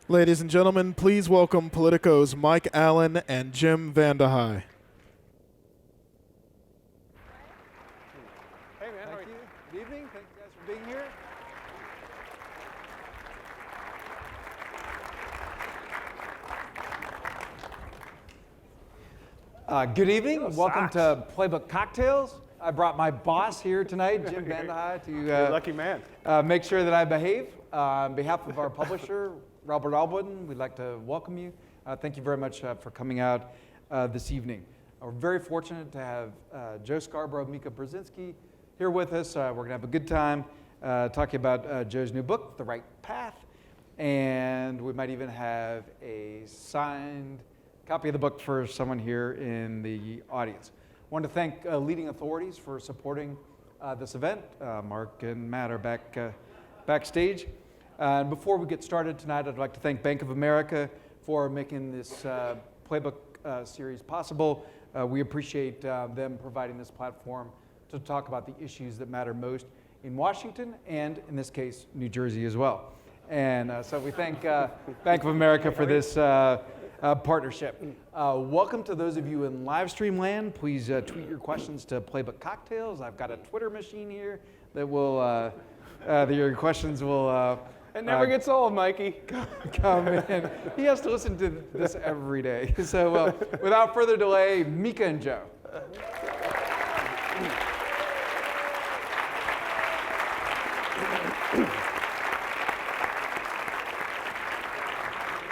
Ladies and gentlemen, please welcome Politico's Mike Allen and Jim VandeHei. Hey, man. Thank you. Good evening. Thank you guys for being here. Good evening. Welcome to Playbook Cocktails. I brought my boss here tonight, Jim VandeHei, You're a lucky man. make sure that I behave. On behalf of our publisher, Robert Albritton, we'd like to welcome you. Thank you very much for coming out this evening. We're very fortunate to have Joe Scarborough, Mika Brzezinski here with us. We're going to have a good time talking about Joe's new book, The Right Path, and we might even have a signed copy of the book for someone here in the audience. I want to thank leading authorities for supporting this event. Mark and Matt are backstage. And before we get started tonight, I'd like to thank Bank of America for making this Playbook series possible. We appreciate them providing this platform to talk about the issues that matter most in Washington and, in this case, New Jersey as well. And so we thank Bank of America for this partnership. Welcome to those of you in live stream land. Please tweet your questions to Playbook Cocktails. I've got a Twitter machine here that will, your questions will It never gets old, Mikey. come in. He has to listen to this every day. So without further delay, Mika and Joe.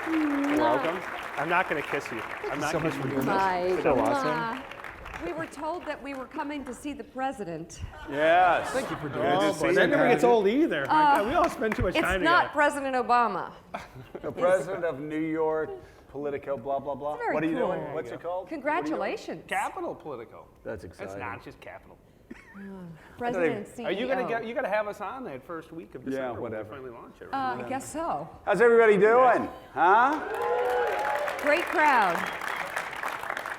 You're welcome. I'm not going to kiss you. I'm not so much kissing for you. doing this. Hi. So awesome. We were told that we were coming to see the president. Yes. Thank you for doing Good to this. see you. That never gets old either. We all spend too much It's time not together. President Obama. The president of New York, Politico, blah, blah, blah. Very What are you cool. doing? What's it called? Congratulations. Capital Politico. That's exciting. It's not just capital. President and CEO. Are you going to? You got to have us on that first week of December. Yeah, when whatever. we finally launch it. Right? I guess so. How's everybody doing? Huh? Great crowd.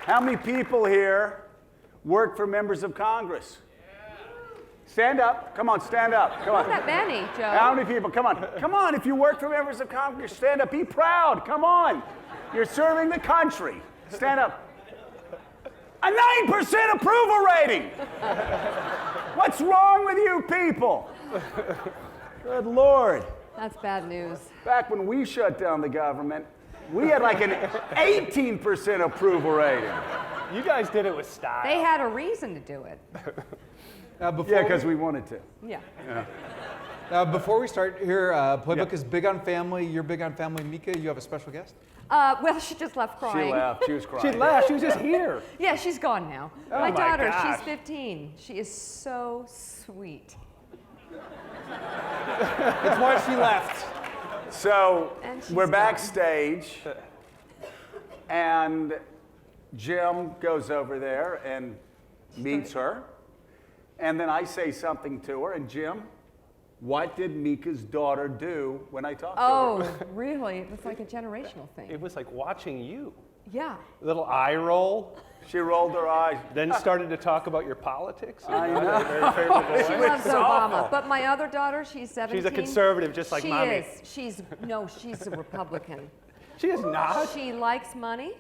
How many people here work for members of Congress? Stand up. Come on, stand up. Come Not on. that many, Joe. How many people? Come on. Come on. If you work for members of Congress, stand up. Be proud. Come on. You're serving the country. Stand up. A 9% approval rating. What's wrong with you people? Good Lord. That's bad news. Back when we shut down the government, we had like an 18% approval rating. You guys did it with style. They had a reason to do it. Yeah, because we wanted to. Yeah. Before we start here, Playbook is big on family. You're big on family. Mika, you have a special guest? Well, she just left crying. She left. She was crying. She left. She was just here. Yeah, she's gone now. my daughter, gosh. she's 15. She is so sweet. That's why she left. So And she's we're gone. backstage, and Jim goes over there and meets her. And then I say something to her, and Jim, what did Mika's daughter do when I talked to her? Oh, really? It was like a generational thing. It was like watching you. Yeah. Little eye roll. She rolled her eyes. Then started to talk about your politics. I in a know. Very favorable She way. loves It's Obama. awful. But my other daughter, she's 17. She's a conservative, just like she mommy. Is. She's a Republican. She is not. She likes money.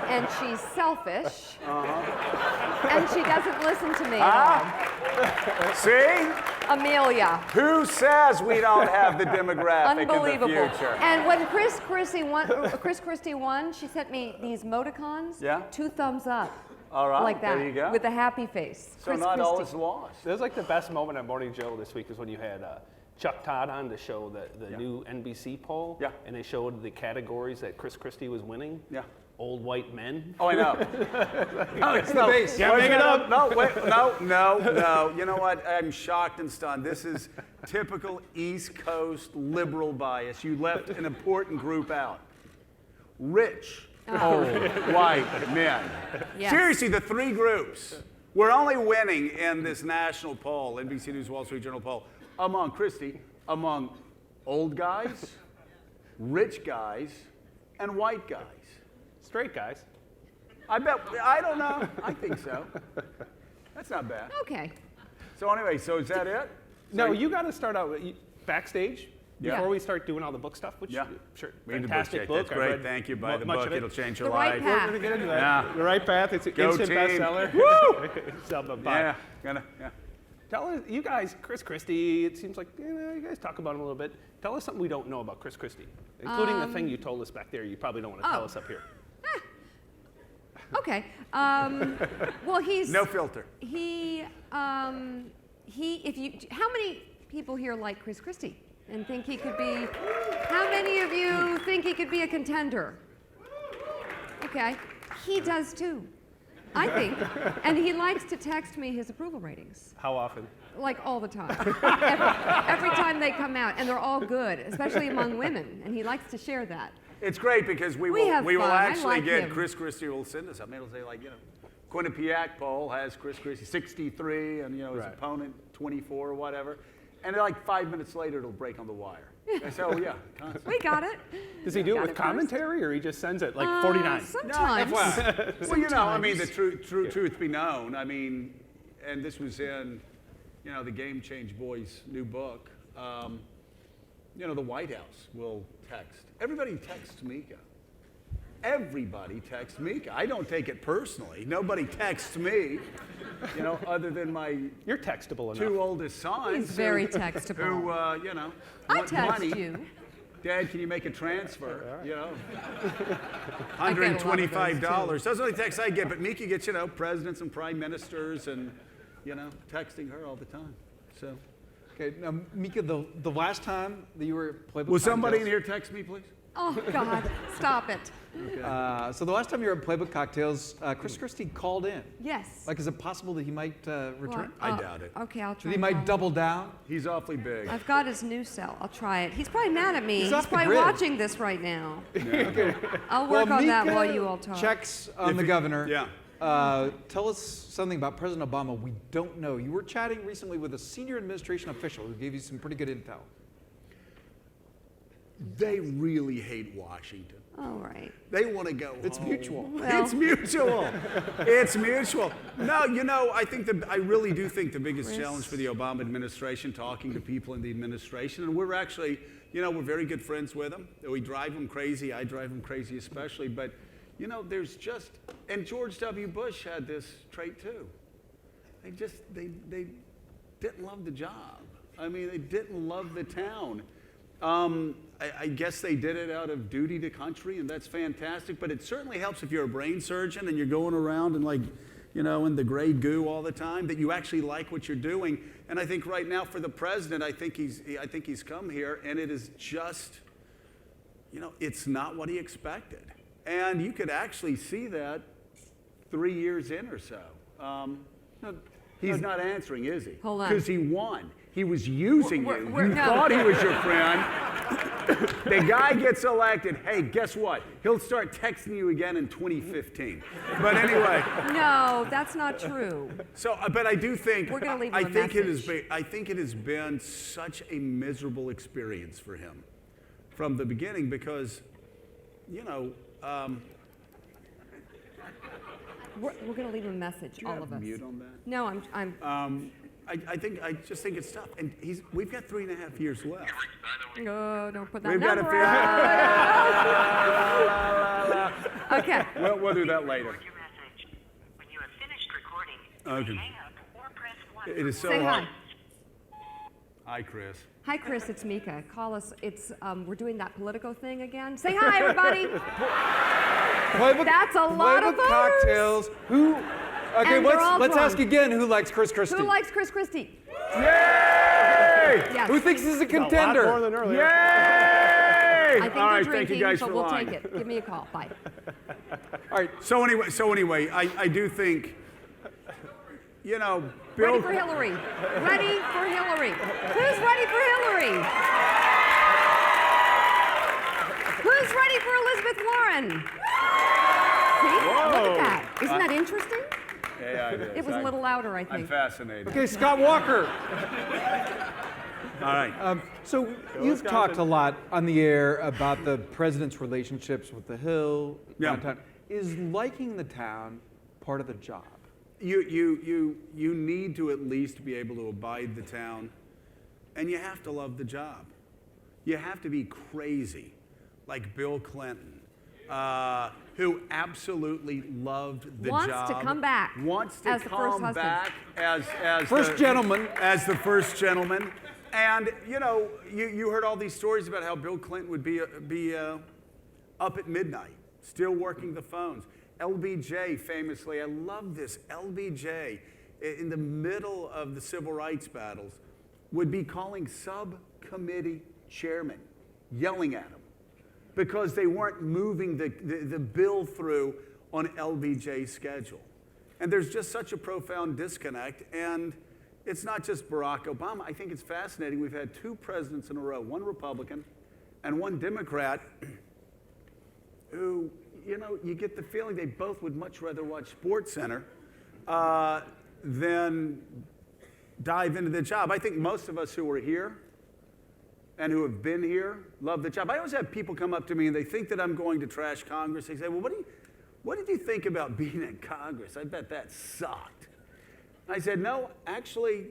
And she's selfish. Uh-huh. And she doesn't listen to me at See? all. Amelia. Who says we don't have the demographic in Unbelievable. the future? And when Chris Christie won, she sent me these emoticons. Yeah? 2 thumbs up. All right, Like that. there you go. With a happy face. So Chris not all Christie. is lost. It was like the best moment on Morning Joe this week is when you had Chuck Todd on to show the new NBC poll. Yeah. And they showed the categories that Chris Christie was winning. Yeah. Old white men. Oh, I know. It's the base. Can't make it up. No, wait, no. You know what? I'm shocked and stunned. This is typical East Coast liberal bias. You left an important group out. Rich, old, white men. Yes. Seriously, the 3 groups. We're only winning in this national poll, NBC News Wall Street Journal poll, among Christie, among old guys, rich guys, and white guys. Straight guys. I don't know. I think so. That's not bad. Okay. So anyway, so is that it? No, you got to start out backstage. Yeah. Before we start doing all the book stuff, which Yeah. sure, Read the book, fantastic Jake. book. That's I great. read Thank you. Buy the much book. of it. It'll change your The right life. path. We're gonna get into that. Yeah. The right path. It's an Go instant team. bestseller. Woo! So, but Yeah. Yeah. tell us, you guys, Chris Christie. It seems like you guys talk about him a little bit. Tell us something we don't know about Chris Christie, including the thing you told us back there. You probably don't want to tell us up here. Okay. Well, he's No filter. he. If you, how many people here like Chris Christie and think he could be? How many of you think he could be a contender? Okay, he does too, I think, and he likes to text me his approval ratings. How often? Like all the time. every time they come out, and they're all good, especially among women, and he likes to share that. It's great because we We will have we will fun. I actually like get him. Chris Christie will send us something. It'll say like, you know, Quinnipiac poll has Chris Christie 63 and, you know, his Right. opponent 24 or whatever. And like 5 minutes later it'll break on the wire. I say, oh yeah, constantly. We got it. Does he do it Got with it first. commentary, or he just sends it like 49? Sometimes. Well, you know, I mean, the truth be known. I mean, and this was in, you know, the Game Change Boys' new book. You know, the White House will text. Everybody texts Mika. Everybody texts Mika. I don't take it personally. Nobody texts me, you know, other than my You're textable enough. two oldest sons. He's very who, textable. you know, I want text money. you. Dad, can you make a transfer? You know, I get a lot of those, $125. Those are the texts I get, but Mika gets, you know, presidents and prime ministers and, you know, texting her all the time. So, Okay, now, Mika, the last time that you were at Playbook will somebody in Cocktails- here text me, please? Oh God, stop it. So the last time you were at Playbook Cocktails, Chris Christie called in. Yes. Like, is it possible that he might return? What? I doubt it. Okay, I'll try. That he and might call him. double down? He's awfully big. I've got his new cell. I'll try it. He's probably mad at me. He's He's, off the probably grid. watching this right now. I'll work on that while you all talk. Checks on If the he- governor. yeah. Tell us something about President Obama we don't know. You were chatting recently with a senior administration official who gave you some pretty good intel. They really hate Washington. All right. They want to go It's home. mutual. Well. It's mutual. It's mutual. No, you know, I really do think the biggest Chris. challenge for the Obama administration, talking to people in the administration, and we're actually, you know, we're very good friends with them. We drive them crazy. I drive them crazy especially. But, you know, there's just, and George W. Bush had this trait too. They didn't love the job. I mean, they didn't love the town. I guess they did it out of duty to country, and that's fantastic. But it certainly helps if you're a brain surgeon and you're going around and, like, you know, in the gray goo all the time, that you actually like what you're doing. And I think right now for the president, I think he's come here, and it is just, you know, it's not what he expected. And you could actually see that 3 years in or so. He's not answering, is he? Hold on. Because he won. He was using you. we're- You no. thought he was your friend. The guy gets elected. Hey, guess what? He'll start texting you again in 2015. But anyway, No, that's not true. so but I do think We're gonna leave him I a think it has message. been I think it has been such a miserable experience for him from the beginning because, you know. We're going to leave him a message, Do you all have of us. mute on that? No, I'm. I just think it's tough, and we've got 3.5 years left. Oh, don't put that We've got to number figure. out. Okay. We'll do that later. Your message. When you have finished recording, Okay. hang up or press 1. It is so Say hard. hi. Hi, Chris. Hi, Chris. It's Mika. Call us. It's we're doing that Politico thing again. Say hi, everybody. Playbook, That's a lot of Playbook voters. Cocktails. Who? Okay, And they're all let's ask drunk. again. Who likes Chris Christie? Who likes Chris Christie? Yay! Yes. Who thinks he's a A lot more contender? than earlier. Yay! I think All they're right, drinking, thank you guys but for we'll lying. take it. Give me a call. Bye. All right. So anyway, I do think, you know, Bill. Ready for Hillary. Ready for Hillary. Who's ready for Hillary? Who's ready for Elizabeth Warren? See? Look at that. Isn't that interesting? Yeah, it is. It was a little louder, I I'm think. fascinated. Okay, Scott Walker. All right. So you've talked a lot on the air about the president's relationships with the Hill, Yeah. downtown. Is liking the town part of the job? You need to at least be able to abide the town, and you have to love the job. you have to be crazy, like Bill Clinton, who absolutely loved the Wants job. to come back Wants to as the first come husband. back as First gentleman. As the first gentleman. And, you know, you heard all these stories about how Bill Clinton would be up at midnight, still working the phones. LBJ, famously, I love this, LBJ, in the middle of the civil rights battles, would be calling subcommittee chairmen, yelling at them, because they weren't moving the bill through on LBJ's schedule. And there's just such a profound disconnect. And it's not just Barack Obama. I think it's fascinating. We've had 2 presidents in a row, one Republican and one Democrat, who, you know, you get the feeling they both would much rather watch SportsCenter than dive into the job. I think most of us who are here and who have been here love the job. I always have people come up to me and they think that I'm going to trash Congress. They say, well, what did you think about being in Congress? I bet that sucked. I said, no, actually,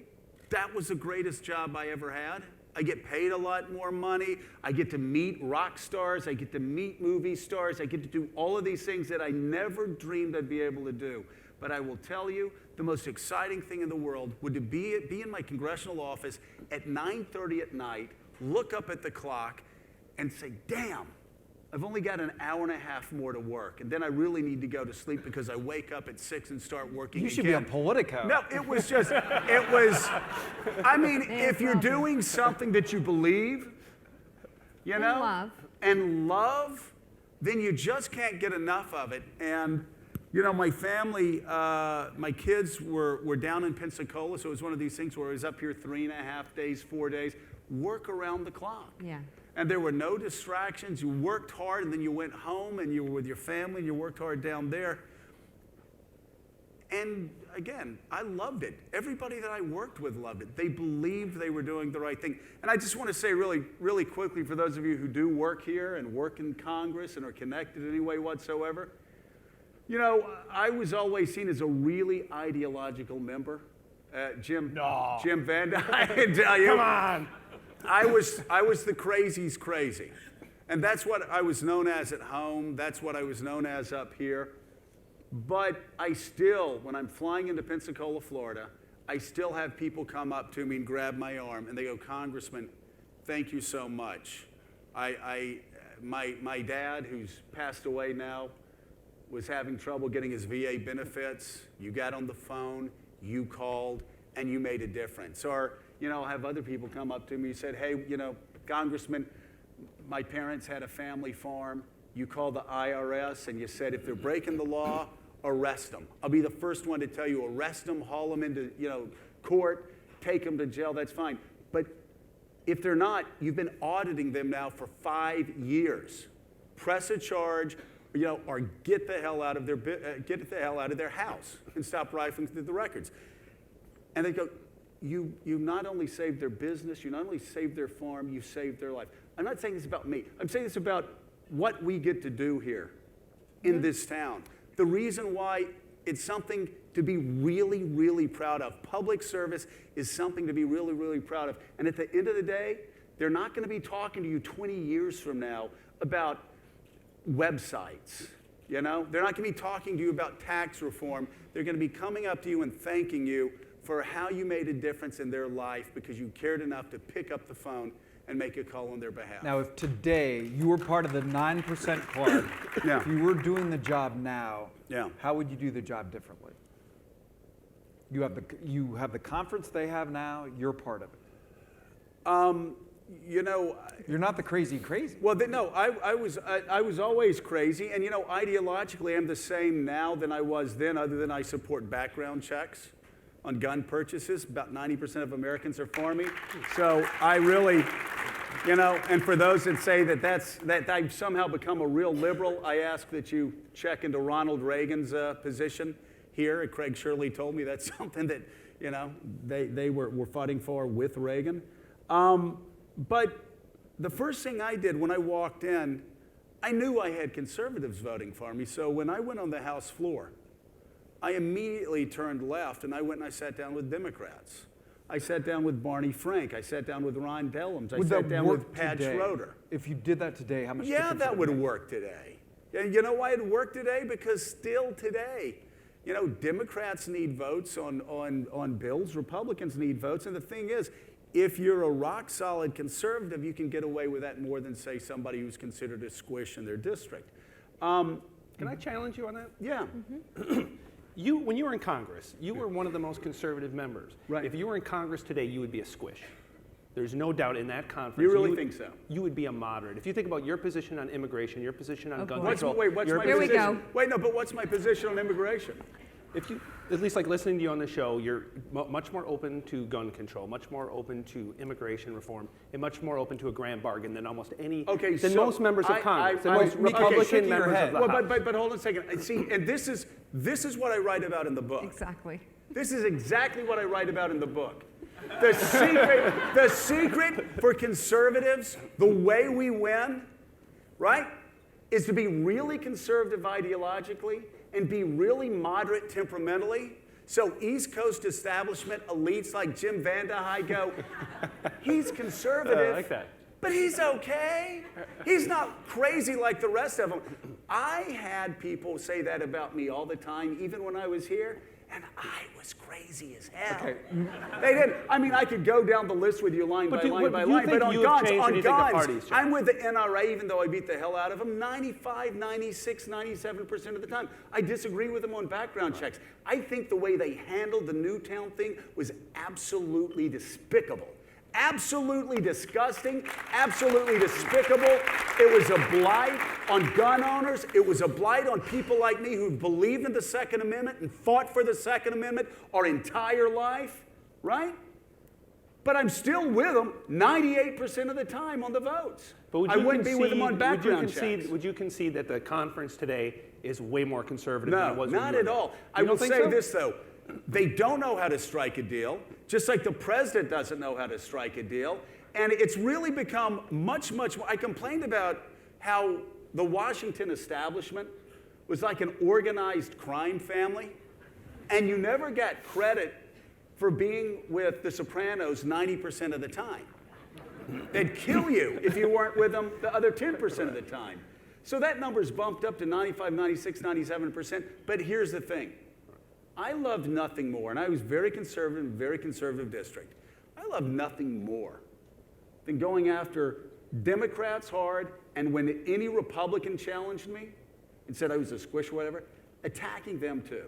that was the greatest job I ever had. I get paid a lot more money. I get to meet rock stars. I get to meet movie stars. I get to do all of these things that I never dreamed I'd be able to do. But I will tell you, the most exciting thing in the world would be in my congressional office at 9:30 at night, look up at the clock, and say, damn, I've only got an hour and a half more to work. And then I really need to go to sleep because I wake up at 6 and start working You should again. be on Politico. No, it was just, it was, I mean, if you're doing something that you believe, you know, and love, then you just can't get enough of it. And, you know, my family, my kids were down in Pensacola, so it was one of these things where I was up here 3.5 days, 4 days, work around the clock. Yeah. And there were no distractions. You worked hard, and then you went home, and you were with your family, and you worked hard down there. And again, I loved it. Everybody that I worked with loved it. They believed they were doing the right thing. And I just want to say really, really quickly, for those of you who do work here and work in Congress and are connected in any way whatsoever, you know, I was always seen as a really ideological member. Jim VandeHei, I can tell you. Come on. I was the crazy's crazy. And that's what I was known as at home. That's what I was known as up here. But I still, when I'm flying into Pensacola, Florida, I still have people come up to me and grab my arm and they go, Congressman, thank you so much. My dad, who's passed away now, was having trouble getting his VA benefits. You got on the phone, you called, and you made a difference. Or, you know, I'll have other people come up to me and said, hey, you know, Congressman, my parents had a family farm. You called the IRS and you said, if they're breaking the law, arrest them. I'll be the first one to tell you, arrest them, haul them into, you know, court, take them to jail, that's fine. But if they're not, you've been auditing them now for 5 years. Press a charge, you know, or get the hell out of their house and stop rifling through the records. And they go, you not only saved their business, you not only saved their farm, you saved their life. I'm not saying this about me. I'm saying this about what we get to do here in this town. The reason why it's something to be really, really proud of. Public service is something to be really, really proud of. And at the end of the day, they're not going to be talking to you 20 years from now about websites. You know, they're not going to be talking to you about tax reform. They're going to be coming up to you and thanking you for how you made a difference in their life because you cared enough to pick up the phone and make a call on their behalf. Now, if today you were part of the 9% club, Yeah. if you were doing the job now, Yeah. how would you do the job differently? You have the conference they have now, you're part of it. You know, You're not the crazy. well, no, I was always crazy, and you know, ideologically, I'm the same now than I was then, other than I support background checks on gun purchases. About 90% of Americans are for me, so I really, you know. And for those that say that I've somehow become a real liberal, I ask that you check into Ronald Reagan's position here. Craig Shirley told me that's something that, you know, they were fighting for with Reagan. But the first thing I did when I walked in, I knew I had conservatives voting for me. So when I went on the House floor, I immediately turned left and I went and I sat down with Democrats. I sat down with Barney Frank. I sat down with Ron Dellums. I Would sat that down work with Pat today? Schroeder. If you did that today, how much Yeah, difference that would it make? work today. And you know why it'd work today? Because still today, you know, Democrats need votes on bills. Republicans need votes. And the thing is, if you're a rock-solid conservative, you can get away with that more than, say, somebody who's considered a squish in their district. Can I challenge you on that? Yeah. When you were in Congress, you were one of the most conservative members. Right. If you were in Congress today, you would be a squish. There's no doubt in that conference. You really would- think so? You would be a moderate. If you think about your position on immigration, your position on gun boy. control. What's your my Here we position? go. Wait, no, but what's my position on immigration? If you, at least like listening to you on the show, you're much more open to gun control, much more open to immigration reform, and much more open to a grand bargain than almost any, Okay, than so most members of Congress, than most Mika, Republican shaking your members head. of the Well, House. but hold on a second. I see, and this is what I write about in the book. Exactly. This is exactly what I write about in the book. The secret for conservatives, the way we win, right, is to be really conservative ideologically and be really moderate temperamentally. So East Coast establishment elites like Jim VandeHei go, he's conservative, I like that. but he's okay. He's not crazy like the rest of them. I had people say that about me all the time, even when I was here, and I was crazy as hell. Okay. They didn't. I mean, I could go down the list with you line But by do- line but by do you line, think but on you have guns, changed on anything to guns, parties, John? I'm with the NRA, even though I beat the hell out of them 95, 96, 97% of the time. I disagree with them on background checks. I think the way they handled the Newtown thing was absolutely despicable. Absolutely disgusting, absolutely despicable. It was a blight on gun owners. It was a blight on people like me who believed in the Second Amendment and fought for the Second Amendment our entire life, right? But I'm still with them 98% of the time on the votes. But would I you wouldn't be with them on concede- background checks. Would you concede that the conference today is way more conservative than it No, was when not you were at there? all. I You will don't think say so? this, though. They don't know how to strike a deal, just like the president doesn't know how to strike a deal. And it's really become much more. I complained about how the Washington establishment was like an organized crime family, and you never got credit for being with the Sopranos 90% of the time. They'd kill you if you weren't with them the other 10% of the time. So that number's bumped up to 95, 96, 97%. But here's the thing. I loved nothing more, and I was very conservative district. I loved nothing more than going after Democrats hard, and when any Republican challenged me and said I was a squish or whatever, attacking them too.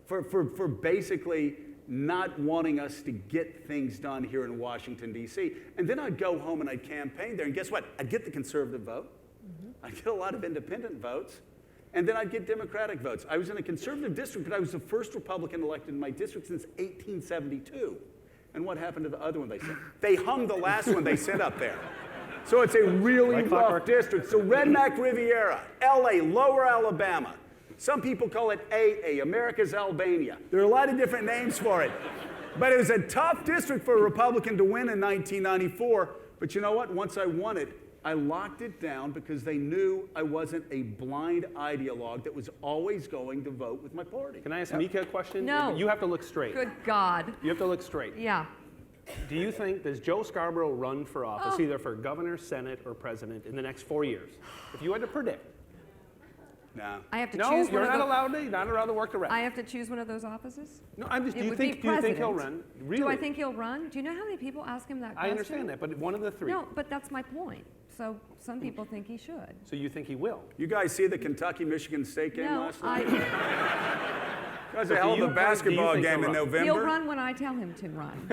For basically not wanting us to get things done here in Washington, D.C. And then I'd go home and I'd campaign there, and guess what? I'd get the conservative vote. I'd get a lot of independent votes. And then I'd get Democratic votes. I was in a conservative district, but I was the first Republican elected in my district since 1872. And what happened to the other one they sent? They hung the last one they sent up there. So it's a really rough district. So Redneck Riviera, LA, Lower Alabama. Some people call it AA, America's Albania. There are a lot of different names for it. But it was a tough district for a Republican to win in 1994. But you know what? Once I won it, I locked it down because they knew I wasn't a blind ideologue that was always going to vote with my party. Can I ask Mika a question? No. You have to look straight. Good God. You have to look straight. Yeah. Do you think, does Joe Scarborough run for office, either for governor, senate, or president in the next 4 years? If you had to predict. No. I have to No, choose you're one of not the, allowed to. Not allowed to work the rest. I have to choose one of those offices? No, I'm just. It Do you would think? be Do you think he'll president. run? Really? Do I think he'll run? Do you know how many people ask him that question? I understand that, but one of the three. No, but that's my point. So some people think he should. So you think he will? You guys see the Kentucky-Michigan State game No, last night? I, That was a But hell do of you a basketball think game he'll in run? November. he'll run when I tell him to run.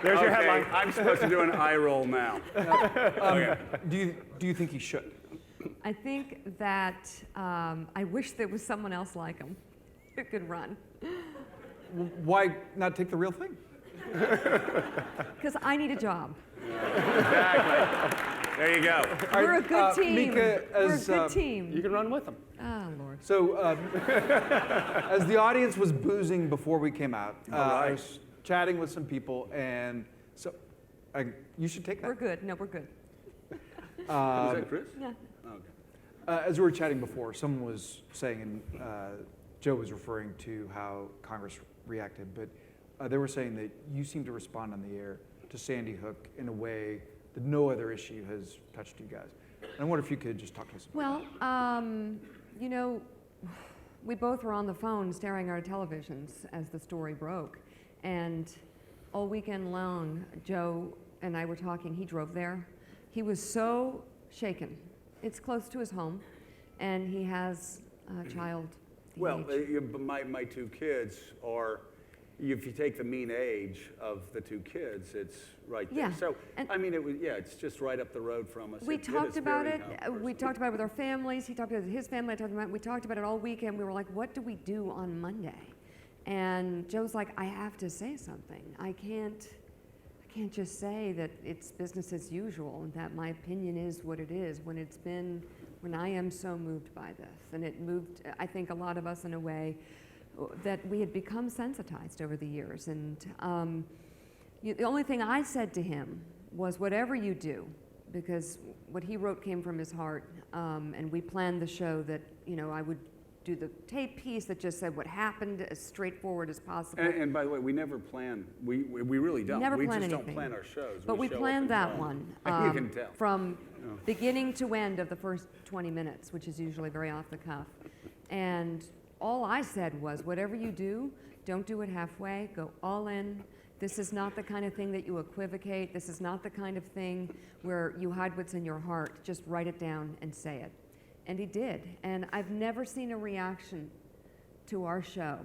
There's your Okay, headline. I'm supposed to do an eye roll now. Okay. Do you think he should? I think that I wish there was someone else like him who could run. Why not take the real thing? Because I need a job. Exactly. There you go. We're a good team. Mika, We're a as, good team. You can run with him. Oh, Lord. So, as the audience was boozing before we came out, I was chatting with some people, and so you should take that. We're good. No, we're good. Was that Chris? Yeah. Okay. As we were chatting before, someone was saying, and Joe was referring to how Congress reacted, but they were saying that you seem to respond on the air to Sandy Hook in a way that no other issue has touched you guys. And I wonder if you could just talk to us about Well, you know, we both were on the phone staring at our televisions as the story broke. And all weekend long, Joe and I were talking. He drove there. He was so shaken. It's close to his home, and he has a child. Well, my two kids are, if you take the mean age of the two kids, it's right there. Yeah, So, and- I mean, it's just right up the road from us. We It talked is about very it. personal. We talked about it with our families. He talked about it with his family. We talked about it all weekend. We were like, what do we do on Monday? And Joe's like, I have to say something. I can't just say that it's business as usual and that my opinion is what it is when I am so moved by this. And it moved, I think, a lot of us in a way that we had become sensitized over the years. And the only thing I said to him was, whatever you do, because what he wrote came from his heart, and we planned the show that, you know, I would do the tape piece that just said what happened as straightforward as possible. And by the way, we never plan. We really don't. Never we plan just anything. don't plan our shows. But we show up planned and that go. one You can tell. from beginning to end of the first 20 minutes, which is usually very off the cuff. And all I said was, whatever you do, don't do it halfway, go all in. This is not the kind of thing that you equivocate. This is not the kind of thing where you hide what's in your heart. Just write it down and say it. And he did. And I've never seen a reaction to our show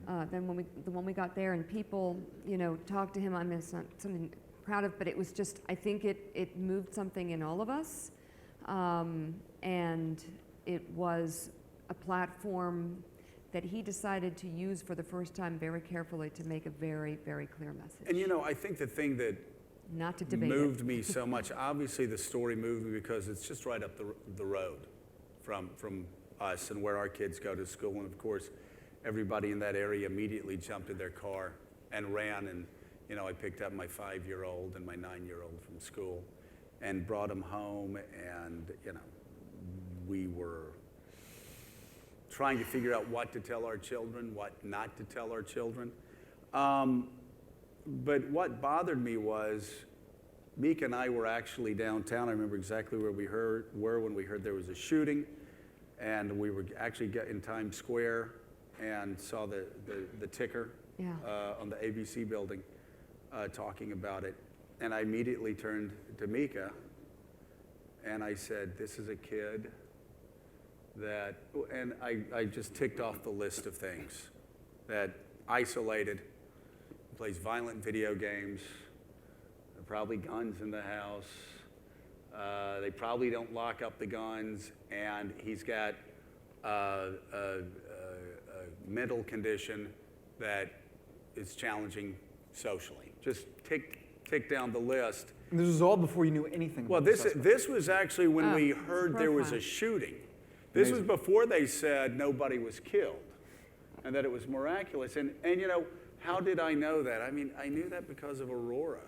than the one we got there, and people, you know, talked to him. I mean, it's not something proud of, but it was just, I think it moved something in all of us. And it was a platform that he decided to use for the first time very carefully to make a very, very clear message. And you know, I think the thing that Not to debate moved it. me so much, obviously the story moved me because it's just right up the road from us and where our kids go to school. And of course, everybody in that area immediately jumped in their car and ran. And you know, I picked up my 5-year-old and my 9-year-old from school and brought them home. And you know, we were trying to figure out what to tell our children, what not to tell our children. But what bothered me was Mika and I were actually downtown. I remember exactly where we were when we heard there was a shooting, and we were actually in Times Square and saw the ticker on the ABC building talking about it. And I immediately turned to Mika and I said, this is a kid that, and I just ticked off the list of things that isolated, plays violent video games, there are probably guns in the house, they probably don't lock up the guns, and he's got a mental condition that is challenging socially. Just tick down the list. And this was all before you knew anything Well, about the suspect. this was actually when we heard there was profile. a shooting. This was before they said nobody was killed and that it was miraculous. And you know, how did I know that? I mean, I knew that because of Aurora.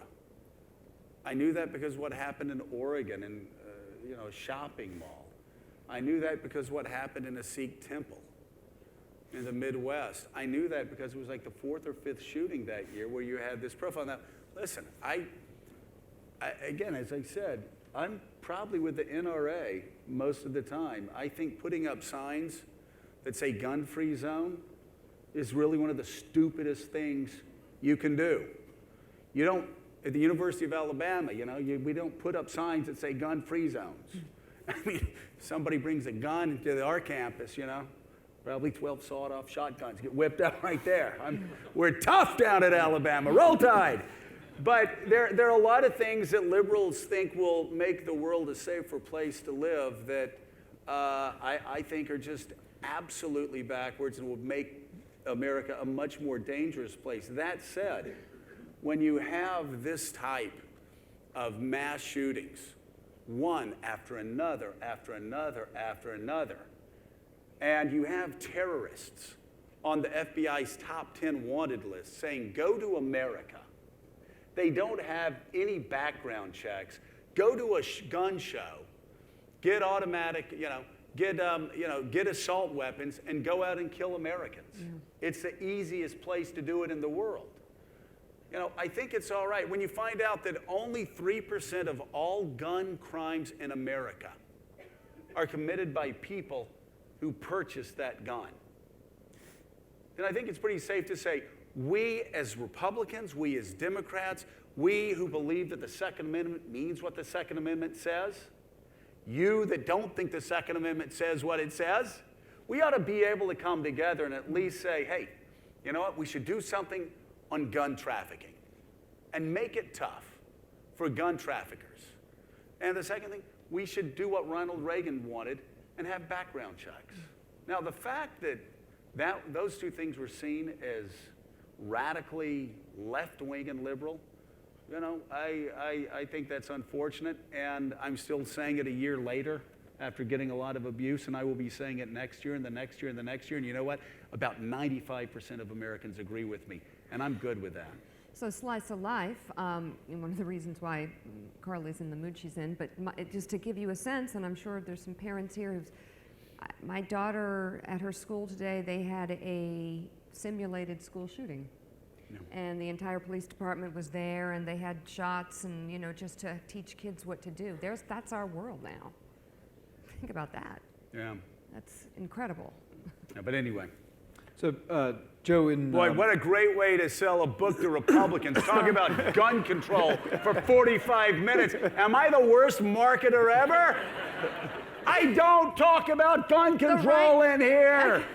I knew that because what happened in Oregon in you know, a shopping mall. I knew that because what happened in a Sikh temple in the Midwest. I knew that because it was like the 4th or 5th shooting that year where you had this profile. Now, listen, I again, as I said, I'm probably with the NRA most of the time. I think putting up signs that say gun-free zone is really one of the stupidest things you can do. You don't, at the University of Alabama, you know, we don't put up signs that say gun-free zones. I mean, somebody brings a gun to our campus, you know, probably 12 sawed-off shotguns get whipped out right there. We're tough down at Alabama, roll tide. But there are a lot of things that liberals think will make the world a safer place to live that I think are just absolutely backwards and will make America a much more dangerous place. That said, when you have this type of mass shootings, one after another, after another, after another, and you have terrorists on the FBI's top 10 wanted list saying, go to America. They don't have any background checks. Go to a gun show, get automatic, get assault weapons, and go out and kill Americans. Yeah. It's the easiest place to do it in the world. I think it's all right when you find out that only 3% of all gun crimes in America are committed by people who purchased that gun. Then I think it's pretty safe to say we as Republicans, we as Democrats, we who believe that the Second Amendment means what the Second Amendment says, you that don't think the Second Amendment says what it says, we ought to be able to come together and at least say, hey, you know what, we should do something on gun trafficking and make it tough for gun traffickers. And the second thing, we should do what Ronald Reagan wanted and have background checks. Now, the fact that those two things were seen as radically left-wing and liberal, I think that's unfortunate, and I'm still saying it a year later after getting a lot of abuse, and I will be saying it next year and the next year and the next year, and you know what? About 95% of Americans agree with me, and I'm good with that. So slice of life, one of the reasons why Carly's in the mood she's in, but just to give you a sense, and I'm sure there's some parents here who've, my daughter at her school today, they had a simulated school shooting. Yeah. And the entire police department was there, and they had shots, and just to teach kids what to do. That's our world now. Think about that. Yeah. That's incredible. Yeah, but anyway. So, Joe, Boy, what a great way to sell a book to Republicans. Talk about gun control for 45 minutes. Am I the worst marketer ever? I don't talk about gun control in here.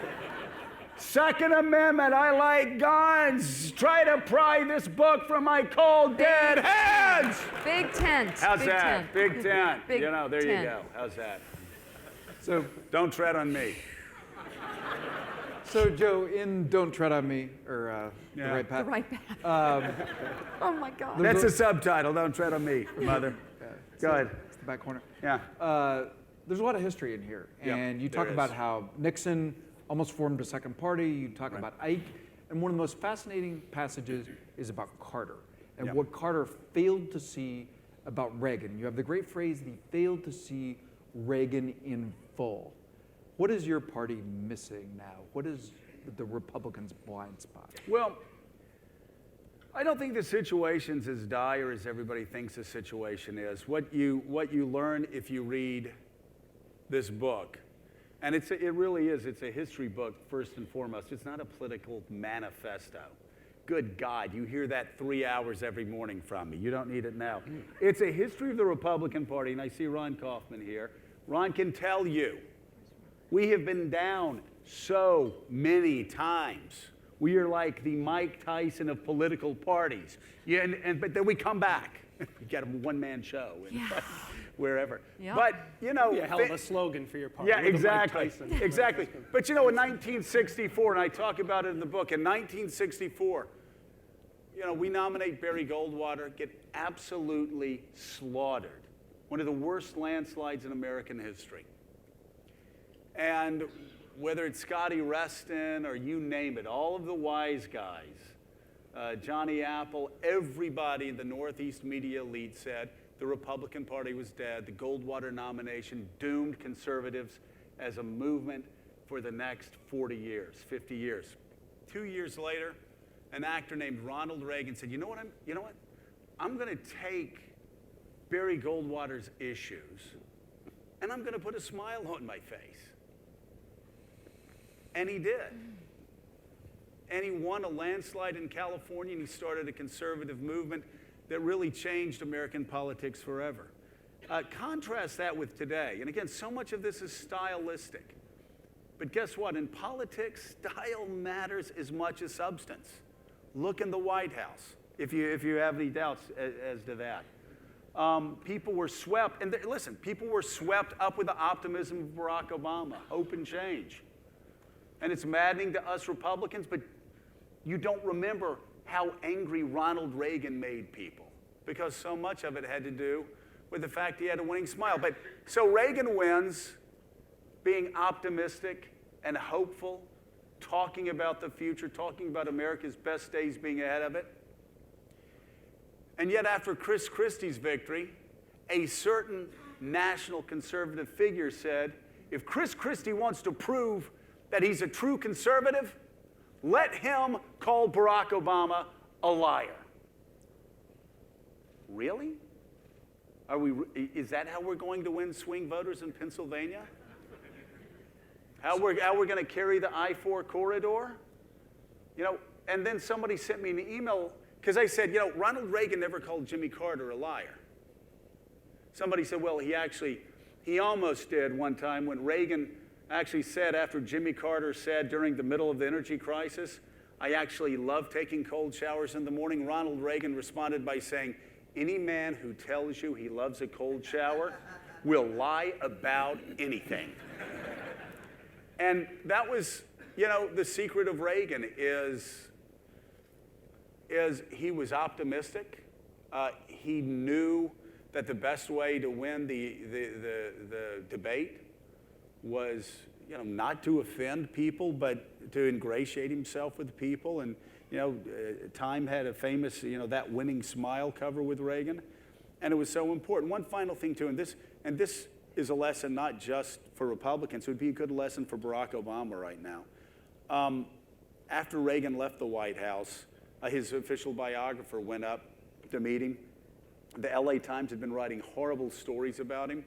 Second Amendment, I like guns. Try to pry this book from my cold, dead hands. Big tent. How's Big that? tent. Big tent. Big there tent. you go. How's that? So, don't tread on me. So, Joe, in Don't Tread on Me, or The Right Path. The Right Path. Oh my God. That's the subtitle, Don't Tread on Me, Mother. Go ahead. It's the back corner. Yeah. There's a lot of history in here. Yep, And you talk about how Nixon almost formed a second party. You talk about Ike. And one of the most fascinating passages is about Carter and what Carter failed to see about Reagan. You have the great phrase, he failed to see Reagan in full. What is your party missing now? What is the Republicans' blind spot? Well, I don't think the situation's as dire as everybody thinks the situation is. What you learn if you read this book, and it really is, it's a history book first and foremost. It's not a political manifesto. Good God, you hear that 3 hours every morning from me. You don't need it now. It's a history of the Republican Party, and I see Ron Kaufman here. Ron can tell you, we have been down so many times. We are like the Mike Tyson of political parties. Yeah, but then we come back. We get a one-man show wherever. Yep. But, Be a hell of a slogan for your party. Yeah, Look at Mike exactly. Tyson. Exactly. But in 1964, and I talk about it in the book, in 1964, we nominate Barry Goldwater, get absolutely slaughtered. One of the worst landslides in American history. And whether it's Scotty Reston or you name it, all of the wise guys, Johnny Apple, everybody in the Northeast media elite said the Republican Party was dead. The Goldwater nomination doomed conservatives as a movement for the next 40 years, 50 years. 2 years later, an actor named Ronald Reagan said, you know what? I'm going to take Barry Goldwater's issues and I'm going to put a smile on my face. And he did. And he won a landslide in California, and he started a conservative movement that really changed American politics forever. Contrast that with today. And again, so much of this is stylistic. But guess what? In politics, style matters as much as substance. Look in the White House, if you have any doubts as to that. People were swept, and listen, people were swept up with the optimism of Barack Obama, hope and change. And it's maddening to us Republicans, but you don't remember how angry Ronald Reagan made people, because so much of it had to do with the fact he had a winning smile. But so Reagan wins, being optimistic and hopeful, talking about the future, talking about America's best days being ahead of it. And yet after Chris Christie's victory, a certain national conservative figure said, if Chris Christie wants to prove that he's a true conservative, let him call Barack Obama a liar. Really? Is that how we're going to win swing voters in Pennsylvania? How we're going to carry the I-4 corridor? You know, and then somebody sent me an email, because I said, you know, Ronald Reagan never called Jimmy Carter a liar. Somebody said, well, he almost did one time when Reagan actually said, after Jimmy Carter said during the middle of the energy crisis, I actually love taking cold showers in the morning. Ronald Reagan responded by saying, any man who tells you he loves a cold shower will lie about anything. And that was, you know, the secret of Reagan is he was optimistic. He knew that the best way to win the debate was, you know, not to offend people, but to ingratiate himself with people. And, you know, Time had a famous, you know, that winning smile cover with Reagan. And it was so important. One final thing too, and this is a lesson not just for Republicans, it would be a good lesson for Barack Obama right now. After Reagan left the White House, his official biographer went up to meet him. The LA Times had been writing horrible stories about him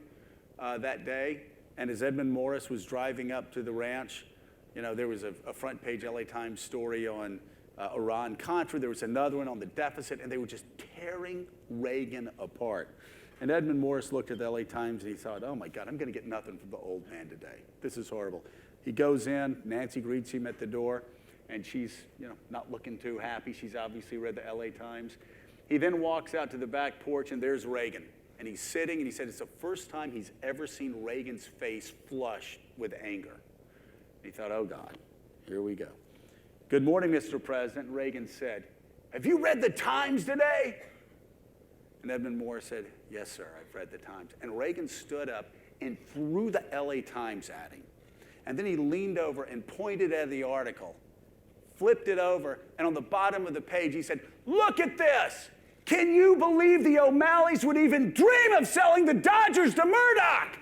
that day. And as Edmund Morris was driving up to the ranch, you know, there was a front page LA Times story on Iran-Contra. There was another one on the deficit, and they were just tearing Reagan apart. And Edmund Morris looked at the LA Times and he thought, oh my God, I'm going to get nothing from the old man today. This is horrible. He goes in, Nancy greets him at the door, and she's, you know, not looking too happy. She's obviously read the LA Times. He then walks out to the back porch, and there's Reagan. And he's sitting, and he said it's the first time he's ever seen Reagan's face flushed with anger. And he thought, oh God, here we go. Good morning, Mr. President. Reagan said, have you read the Times today? And Edmund Morris said, yes, sir, I've read the Times. And Reagan stood up and threw the LA Times at him. And then he leaned over and pointed at the article, flipped it over, and on the bottom of the page he said, look at this. Can you believe the O'Malleys would even dream of selling the Dodgers to Murdoch?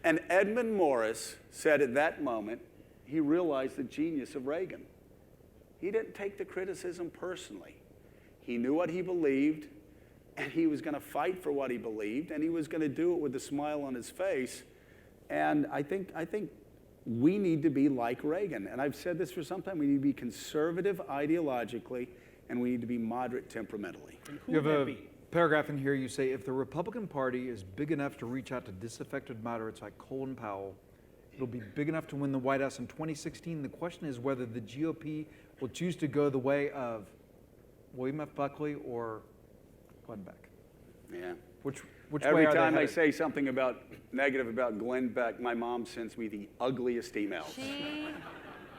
And Edmund Morris said at that moment, he realized the genius of Reagan. He didn't take the criticism personally. He knew what he believed, and he was going to fight for what he believed, and he was going to do it with a smile on his face. And I think we need to be like Reagan. And I've said this for some time. We need to be conservative ideologically, and we need to be moderate temperamentally. You have a paragraph in here, you say, if the Republican Party is big enough to reach out to disaffected moderates like Colin Powell, it'll be big enough to win the White House in 2016. The question is whether the GOP will choose to go the way of William F. Buckley or Glenn Beck. Yeah. Which Every way are time they I headed? say something negative about Glenn Beck, my mom sends me the ugliest emails.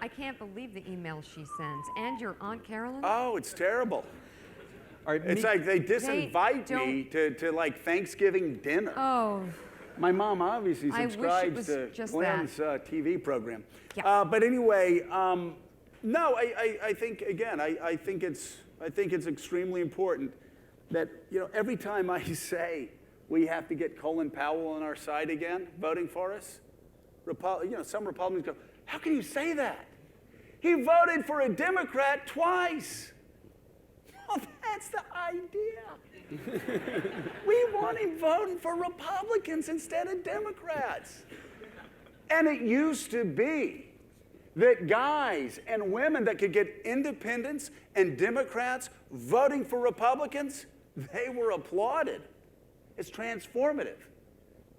I can't believe the email she sends. And your Aunt Carolyn? Oh, it's terrible. All right, It's like they disinvite They me to like Thanksgiving dinner. Oh, My mom obviously I wish it subscribes was to just Glenn's TV program. Yeah. But anyway, no, I think again, I think it's extremely important that, you know, every time I say we have to get Colin Powell on our side again, voting for us, some Republicans go, how can you say that? He voted for a Democrat twice. Well, that's the idea. We want him voting for Republicans instead of Democrats. And it used to be that guys and women that could get independents and Democrats voting for Republicans, they were applauded. It's transformative.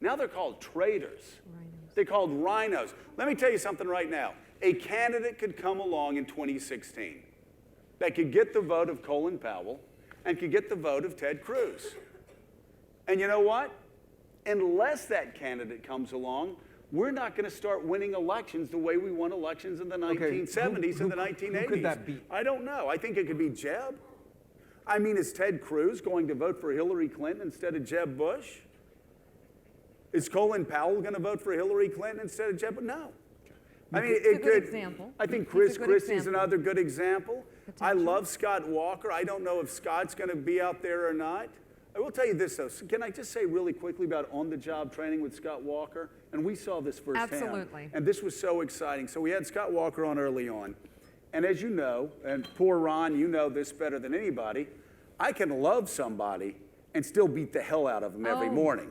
Now they're called traitors. They're called rhinos. Let me tell you something right now. A candidate could come along in 2016 that could get the vote of Colin Powell and could get the vote of Ted Cruz. And you know what? Unless that candidate comes along, we're not going to start winning elections the way we won elections in the 1970s and the 1980s. Who could that be? I don't know. I think it could be Jeb. I mean, is Ted Cruz going to vote for Hillary Clinton instead of Jeb Bush? Is Colin Powell going to vote for Hillary Clinton instead of Jeb? No. I mean, It's a good example. I think It's a Chris good Christie's example. another good example. I Potential. love Scott Walker. I don't know if Scott's going to be out there or not. I will tell you this, though. Can I just say really quickly about on-the-job training with Scott Walker? And we saw this firsthand. Absolutely. And this was so exciting. So we had Scott Walker on early on. And as you know, and poor Ron, you know this better than anybody, I can love somebody and still beat the hell out of them every morning.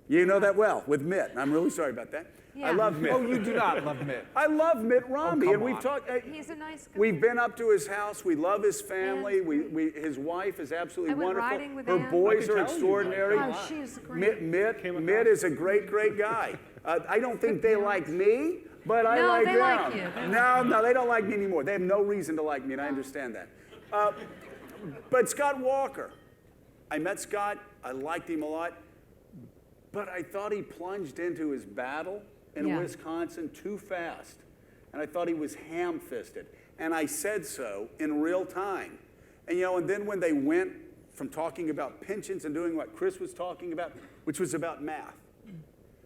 You know that well with Mitt. I'm really sorry about that. Yeah. I love Mitt. Oh, you do not love Mitt. I love Mitt Romney, come and we've on. talked. He's a nice guy. We've been up to his house. We love his family. And His wife is absolutely I went wonderful. riding with Her Ann. boys I are can tell you, extraordinary. Oh, she's great. Mitt is a great, great guy. I don't think they like me, but I No, like they them. like you. They No, they don't like me anymore. They have no reason to like me, and I understand that. But Scott Walker, I met Scott. I liked him a lot, but I thought he plunged into his battle in Yeah. Wisconsin too fast. And I thought he was ham-fisted. And I said so in real time. And and then when they went from talking about pensions and doing what Chris was talking about, which was about math,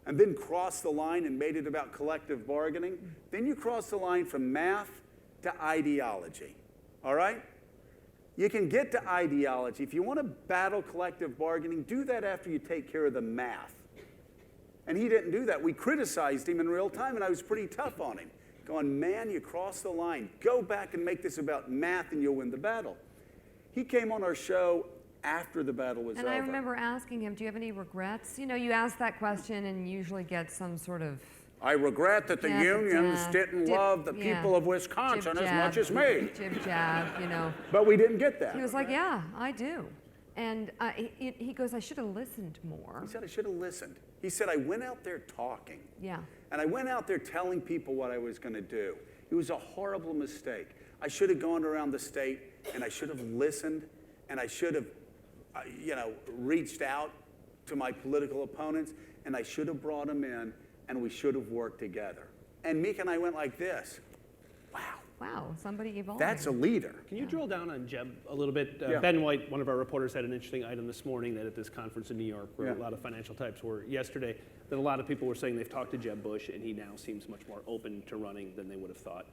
and then crossed the line and made it about collective bargaining, then you cross the line from math to ideology. All right? You can get to ideology. If you want to battle collective bargaining, do that after you take care of the math. And he didn't do that. We criticized him in real time, and I was pretty tough on him. Going, man, you crossed the line. Go back and make this about math, and you'll win the battle. He came on our show after the battle was And over. I remember asking him, do you have any regrets? You ask that question and usually get some sort of I regret that the unions didn't love the people of Wisconsin as much as me. Jib jab, But we didn't get that. He was like, yeah, I do. And he goes, I should have listened more. He said, I should have listened. He said, I went out there talking. Yeah. And I went out there telling people what I was going to do. It was a horrible mistake. I should have gone around the state, and I should have listened, and I should have, reached out to my political opponents, and I should have brought them in, and we should have worked together. And Mika and I went like this. Wow, somebody evolved. That's a leader. Can you drill down on Jeb a little bit? Yeah. Ben White, one of our reporters, had an interesting item this morning that at this conference in New York, where Yeah. a lot of financial types were yesterday, that a lot of people were saying they've talked to Jeb Bush, and he now seems much more open to running than they would have thought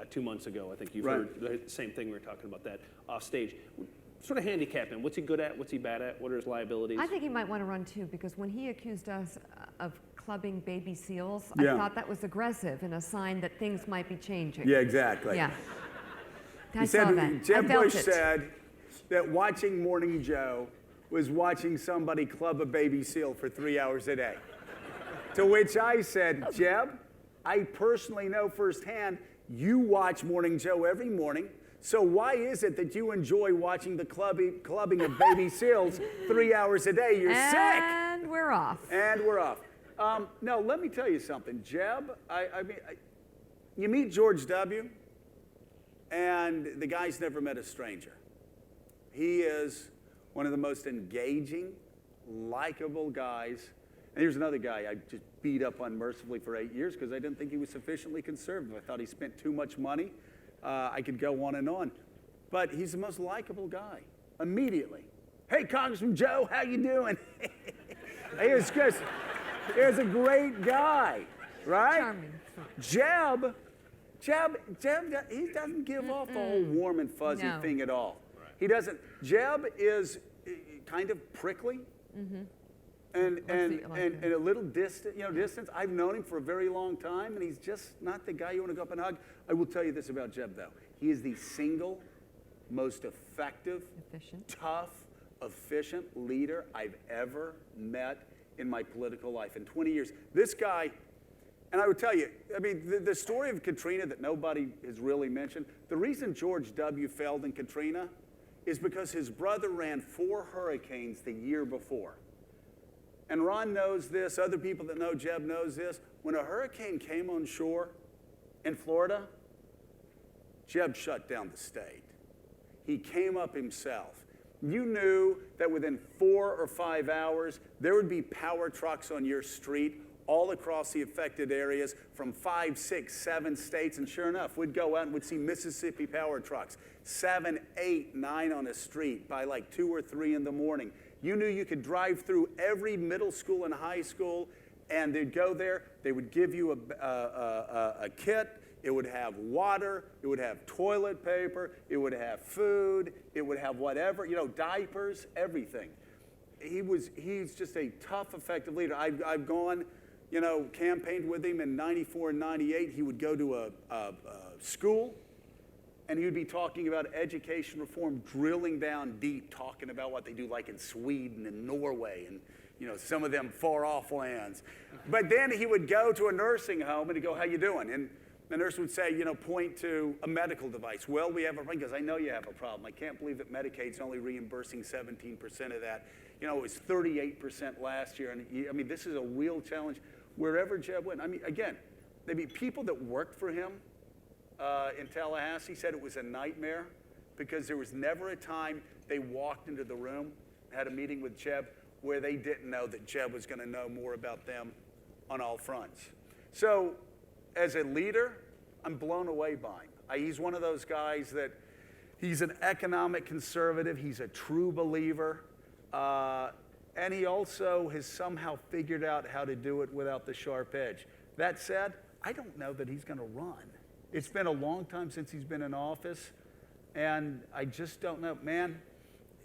2 months ago. I think you've Right. heard the same thing. We were talking about that off stage. Sort of handicap him. What's he good at? What's he bad at? What are his liabilities? I think he might want to run too, because when he accused us of clubbing baby seals, Yeah. I thought that was aggressive and a sign that things might be changing. Yeah, exactly. Yeah. I He saw said, that. Jeb I felt Bush it. said that watching Morning Joe was watching somebody club a baby seal for 3 hours a day. To which I said, Jeb, I personally know firsthand you watch Morning Joe every morning. So why is it that you enjoy watching the clubbing of baby seals 3 hours a day? You're sick. And we're off. And we're off. No, let me tell you something. Jeb, you meet George W., and the guy's never met a stranger. He is one of the most engaging, likable guys. And here's another guy I just beat up unmercifully for 8 years because I didn't think he was sufficiently conservative. I thought he spent too much money. I could go on and on. But he's the most likable guy, immediately. Hey, Congressman Joe, how you doing? He was a great guy, right? Charming. Jeb, he doesn't give off the whole warm and fuzzy No. thing at all. He doesn't. Jeb is kind of prickly and a little distant. I've known him for a very long time, and he's just not the guy you want to go up and hug. I will tell you this about Jeb, though. He is the single most effective, Efficient. tough, efficient leader I've ever met in my political life. In 20 years, this guy, and I would tell you, the story of Katrina that nobody has really mentioned, the reason George W. failed in Katrina is because his brother ran 4 hurricanes the year before. And Ron knows this, other people that know Jeb knows this. When a hurricane came on shore in Florida, Jeb shut down the state. He came up himself. You knew that within 4 or 5 hours, there would be power trucks on your street all across the affected areas from 5, 6, 7 states. And sure enough, we'd go out and we'd see Mississippi power trucks, 7, 8, 9 on a street by like 2 or 3 in the morning. You knew you could drive through every middle school and high school, and they'd go there. They would give you a kit. It would have water. It would have toilet paper. It would have food. It would have whatever, diapers, everything. He's just a tough, effective leader. I've gone, campaigned with him in '94 and '98. He would go to a school and he would be talking about education reform, drilling down deep, talking about what they do like in Sweden and Norway and some of them far off lands. But then he would go to a nursing home and he'd go, how you doing? And the nurse would say, point to a medical device. Well, we have a problem. He goes, I know you have a problem. I can't believe that Medicaid's only reimbursing 17% of that. It was 38% last year. And this is a real challenge wherever Jeb went. Again, there'd be people that worked for him in Tallahassee said it was a nightmare because there was never a time they walked into the room, had a meeting with Jeb, where they didn't know that Jeb was going to know more about them on all fronts. So as a leader, I'm blown away by him. He's one of those guys that he's an economic conservative. He's a true believer. And he also has somehow figured out how to do it without the sharp edge. That said, I don't know that he's going to run. It's been a long time since he's been in office, and I just don't know. Man,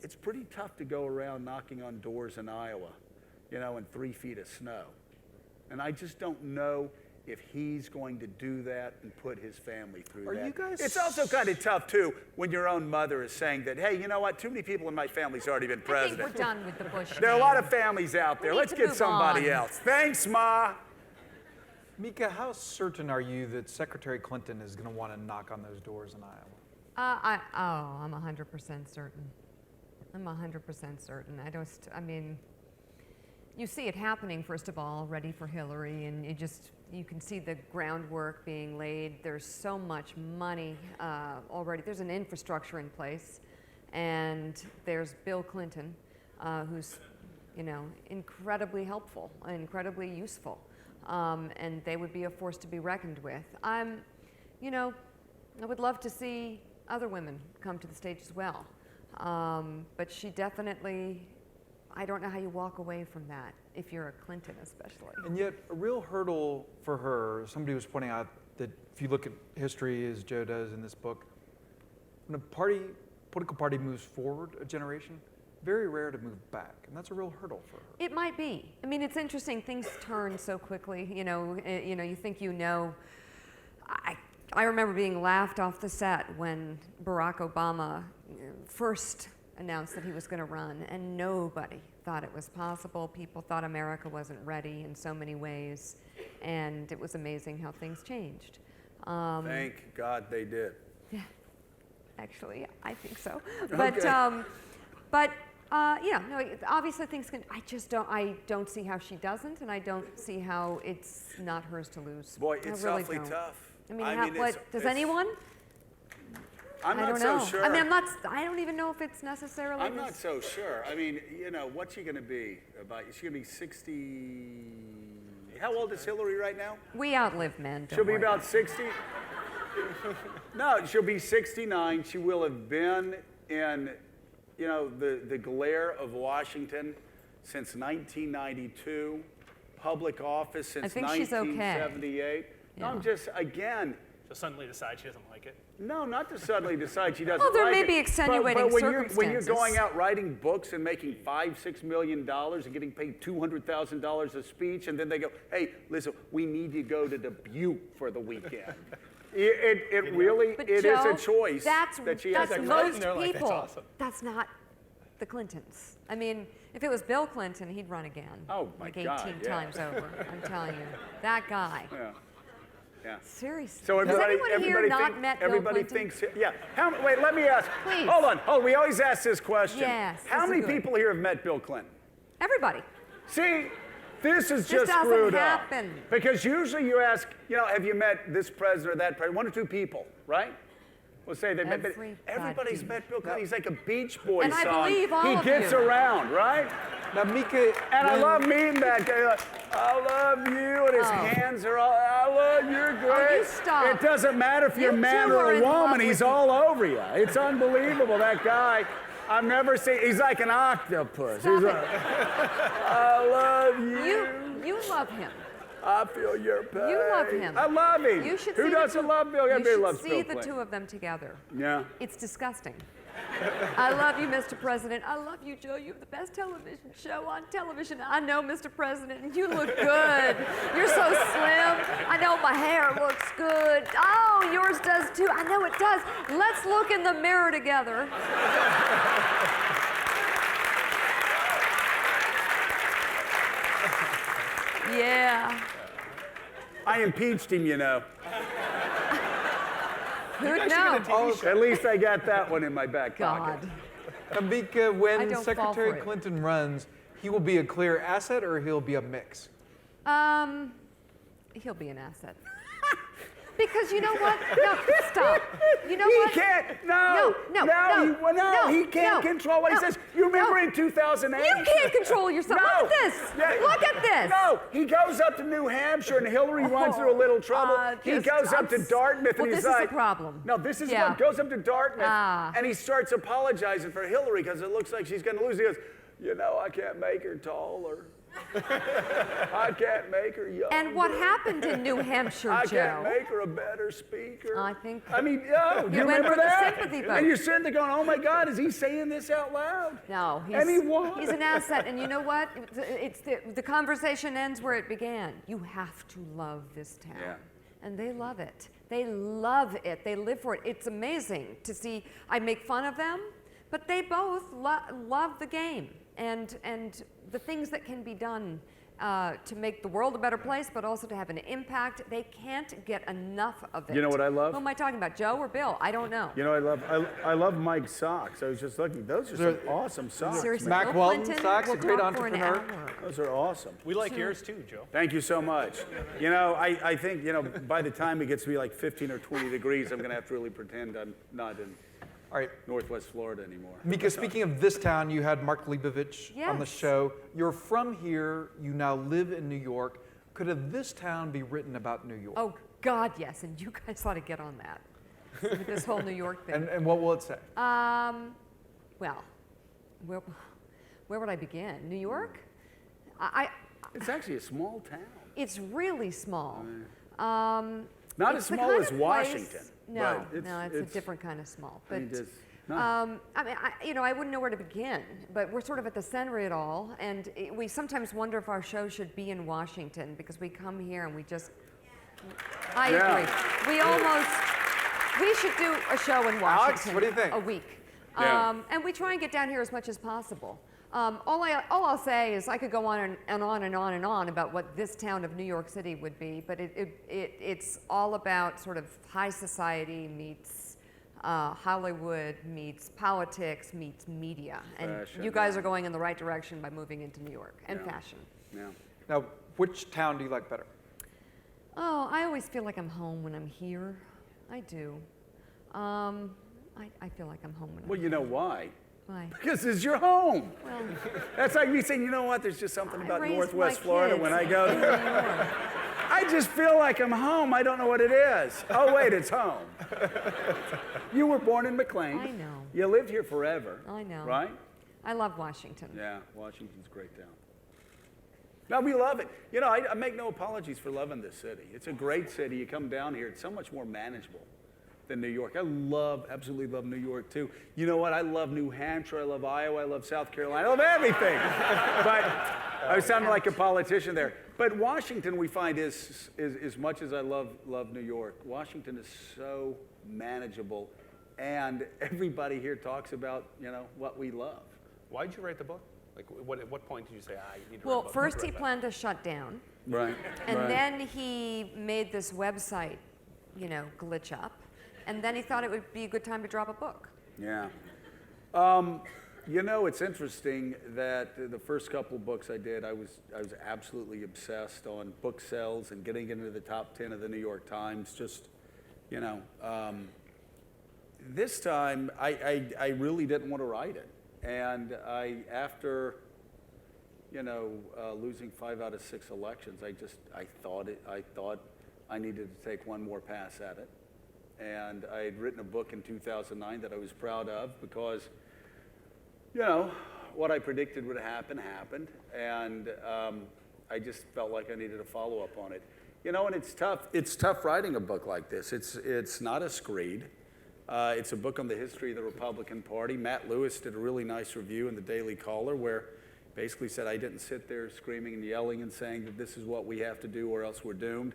it's pretty tough to go around knocking on doors in Iowa, in 3 feet of snow. And I just don't know if he's going to do that and put his family through that. You guys? It's also kind of tough, too, when your own mother is saying that, hey, you know what? Too many people in my family's already been I think president. we're done with the Bush. There are a lot of families out there. We need Let's to get move somebody on. else. Thanks, Ma. Mika, how certain are you that Secretary Clinton is going to want to knock on those doors in Iowa? I'm 100% certain. I'm 100% certain. You see it happening, first of all, already for Hillary, and you can see the groundwork being laid. There's so much money already. There's an infrastructure in place, and there's Bill Clinton, who's, incredibly helpful, incredibly useful, and they would be a force to be reckoned with. I would love to see other women come to the stage as well, but she definitely. I don't know how you walk away from that, if you're a Clinton especially. And yet, a real hurdle for her, somebody was pointing out that if you look at history, as Joe does in this book, when a political party moves forward a generation, very rare to move back, and that's a real hurdle for her. It might be. It's interesting, things turn so quickly, you think I remember being laughed off the set when Barack Obama first announced that he was going to run, and nobody thought it was possible. People thought America wasn't ready in so many ways, and it was amazing how things changed. Thank God they did. Yeah, actually, I think so. Okay. But obviously things can. I don't see how she doesn't, and I don't see how it's not hers to lose. Boy, I it's really awfully don't. tough. Does anyone? I'm I not don't so know. sure. I don't even know if it's necessarily. I'm not so sure. What's she going to be? Is she going to be 60? How old is Hillary right now? We outlive men. Don't She'll be worry. about 60. No, she'll be 69. She will have been in, the glare of Washington since 1992, public office since I think she's okay. 1978. No, I'm just, again. She'll suddenly decide she doesn't like it. No, not to suddenly decide she doesn't Well, there like may it. be extenuating but when circumstances. you're going out writing books and making $5-6 million and getting paid $200,000 a speech, and then they go, hey, listen, we need you to go to Dubuque for the weekend. It really But is Joe, a choice that's that she has to make. most They're like, people. that's awesome. That's not the Clintons. If it was Bill Clinton, he'd run again. Oh, my like God, 18 yeah. times over. I'm telling you, that guy. Yeah. Seriously. So Has anyone here not met Bill everybody Clinton? thinks, yeah. Wait, let me ask. Please. Hold on. We always ask this question. Yes, How this is many good. people here have met Bill Clinton? Everybody. See, this is just doesn't screwed happen. up. Because usually you ask, have you met this president or that president? 1 or 2 people, right? We'll say they met. Everybody's met Bill Clinton. He's like a Beach Boys And I song. believe all he of gets you. around, right? Now, Mika, And I love meeting that guy. Like, I love you, and his hands are all, I love you, you're great. you stop. It doesn't matter if you're a You man two or are a in love woman, with he's me. all over you. It's unbelievable, that guy. I've never seen, he's like an octopus. Stop He's it. like, I love you. You love him. I feel your pain. You love him. I love him. You should Who see doesn't love Bill? You Everybody should loves see Bill the Clinton. two of them together. Yeah. It's disgusting. I love you, Mr. President. I love you, Joe. You have the best television show on television. I know, Mr. President, and you look good. You're so slim. I know my hair looks good. Oh, yours does too. I know it does. Let's look in the mirror together. Yeah. I impeached him, you know. Who'd know? At least I got that one in my back pocket. God. Mika, I when don't fall Secretary for it. Clinton runs, he will be a clear asset or he'll be a mix? He'll be an asset. Because you know what? No, stop. You know He what? can't. No, he can't control what he says. You remember in 2008? You can't control yourself. No. Look at this. Yeah. Look at this. No, he goes up to New Hampshire and Hillary runs through a little trouble. He goes up to Dartmouth well, and he's this is like, a problem. No, this is Yeah. what goes up to Dartmouth and he starts apologizing for Hillary because it looks like she's going to lose. He goes, you know, I can't make her taller. I can't make her younger. And what happened in New Hampshire, I Joe? can't make her a better speaker. I think. I mean, yo, do you went remember for the that? sympathy vote. And you're sitting there going, oh my God, is he saying this out loud? No, And he won. he's an asset. And you know what? It's the conversation ends where it began. You have to love this town. Yeah. And they love it. They love it. They live for it. It's amazing to see. I make fun of them, but they both love the game and the things that can be done to make the world a better place, but also to have an impact. They can't get enough of it. You know what I love? Who am I talking about, Joe or Bill? I don't know. You know, I love Mike's socks. I was just looking. Those are some awesome socks. Seriously, man. Mac Bill Walton Clinton socks, will a great talk for an entrepreneur. hour. Those are awesome. We like yours too, Joe. Thank you so much. You know, I think, you know, by the time it gets to be like 15 or 20 degrees, I'm going to have to really pretend I'm not in All right. Northwest Florida anymore. Mika, speaking of this town, you had Mark Leibovich on the Yes. show. You're from here. You now live in New York. Could this town be written about New York? Oh, God, yes. And you guys ought to get on that with this whole New York thing. And what will it say? Well, where would I begin? New York? It's actually a small town. It's really small. Not It's as the small kind as of Washington. place- No, but no, it's a different kind of small. I But mean, no. I mean, I wouldn't know where to begin. But we're sort of at the center of it all, and we sometimes wonder if our show should be in Washington because we come here and we just. I Yeah. agree. We should do a show in Washington. Alex, what do you think? A week. Yeah. And we try and get down here as much as possible. All I'll say is I could go on and on and on and on about what this town of New York City would be, but it's all about sort of high society meets Hollywood meets politics meets media, and Fashion, you guys are going in the right direction by moving into New York and fashion. Yeah. Now, which town do you like better? Oh, I always feel like I'm home when I'm here. I do. I feel like I'm home when Well, you know why? Why? Because it's your home. Well, That's like me saying, you know what? There's just something I about raised Northwest my Florida kids when I go in there. New York. I just feel like I'm home. I don't know what it is. Oh, wait, it's home. You were born in McLean. I know. You lived here forever. I know. Right? I love Washington. Yeah, Washington's a great town. No, we love it. You know, I make no apologies for loving this city. It's a great city. You come down here, it's so much more manageable than New York. I absolutely love New York too. You know what? I love New Hampshire. I love Iowa. I love South Carolina. I love everything. But I sound like a politician there. But Washington, we find, is as much as I love New York, Washington is so manageable, and everybody here talks about, you know, what we love. Why did you write the book? Like, at what point did you say, you need to write a Well, book? first Who he wrote that? planned to shut down, Right. and right. then he made this website, you know, glitch up, and then he thought it would be a good time to drop a book. Yeah. You know, it's interesting that the first couple of books I did, I was absolutely obsessed on book sales and getting into the top 10 of the New York Times. Just, you know, this time I really didn't want to write it, and after, you know, losing 5 out of 6 elections, I thought I needed to take one more pass at it. And I had written a book in 2009 that I was proud of because, you know, what I predicted would happen happened, and I just felt like I needed a follow-up on it. You know, and it's tough. It's tough writing a book like this. It's not a screed. It's a book on the history of the Republican Party. Matt Lewis did a really nice review in the Daily Caller where basically said I didn't sit there screaming and yelling and saying that this is what we have to do or else we're doomed.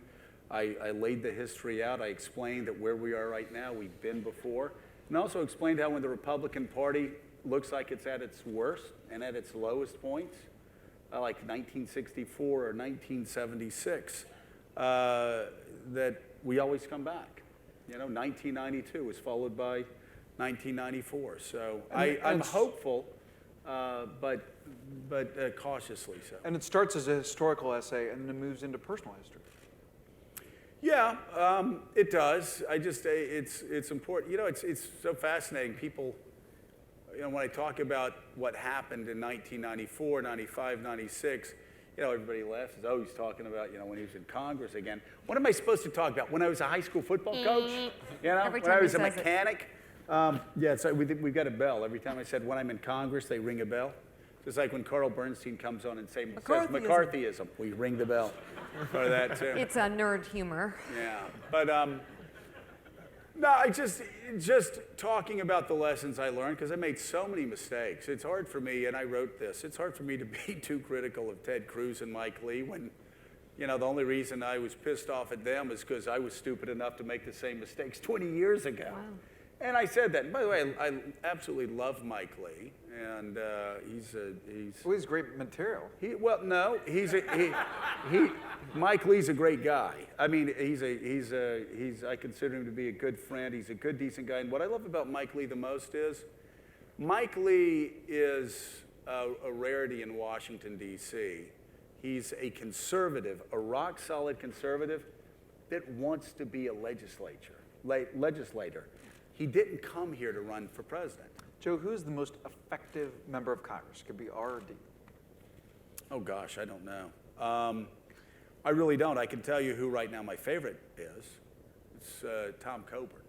I laid the history out. I explained that where we are right now, we've been before. And also explained how when the Republican Party looks like it's at its worst and at its lowest points, like 1964 or 1976, that we always come back. 1992 was followed by 1994. So I'm hopeful, but cautiously so. And it starts as a historical essay and then moves into personal history. Yeah, it does. It's important. It's so fascinating. People, when I talk about what happened in 1994, 95, 96, everybody laughs. Oh, he's talking about, when he was in Congress again. What am I supposed to talk about? When I was a high school football coach? Every When time I was he a says it. mechanic? We've got a bell. Every time I said when I'm in Congress, they ring a bell. Just like when Carl Bernstein comes on and says McCarthyism, we ring the bell for that too. It's a nerd humor. Yeah, but no, I just talking about the lessons I learned because I made so many mistakes. It's hard for me, and I wrote this. It's hard for me to be too critical of Ted Cruz and Mike Lee when, the only reason I was pissed off at them is because I was stupid enough to make the same mistakes 20 years ago. Wow. And I said that. And by the way, I absolutely love Mike Lee, and he's great material. Mike Lee's a great guy. I mean, I consider him to be a good friend. He's a good, decent guy. And what I love about Mike Lee the most is, Mike Lee is a rarity in Washington, D.C. He's a conservative, a rock-solid conservative that wants to be a legislator. He didn't come here to run for president. Joe, who's the most effective member of Congress? Could be R or D. Oh gosh, I don't know. I really don't. I can tell you who right now my favorite is. It's Tom Coburn.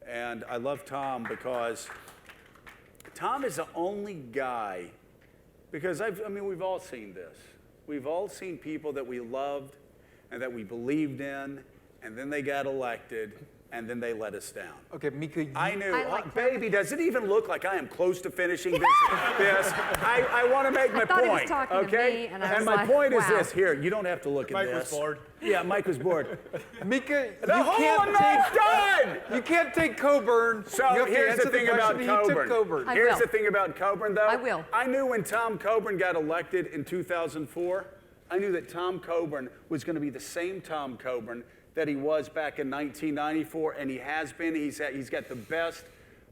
And I love Tom because Tom is the only guy, because we've all seen this. We've all seen people that we loved and that we believed in, and then they got elected, and then they let us down. Okay, Mika, I knew, like baby, does it even look like I am close to finishing this? I want to make my thought he was point, talking to okay? me, and I was my like, point is wow. this. Here, you don't have to look at Mike this. was bored. Yeah, Mike was bored. Mika, I'm not done! You can't take Coburn. You So have to here's answer the thing about question. He took Coburn. Coburn. I Here's will. the thing about Coburn, though. I will. I knew when Tom Coburn got elected in 2004, I knew that Tom Coburn was going to be the same Tom Coburn that he was back in 1994, and he has been. He's got the best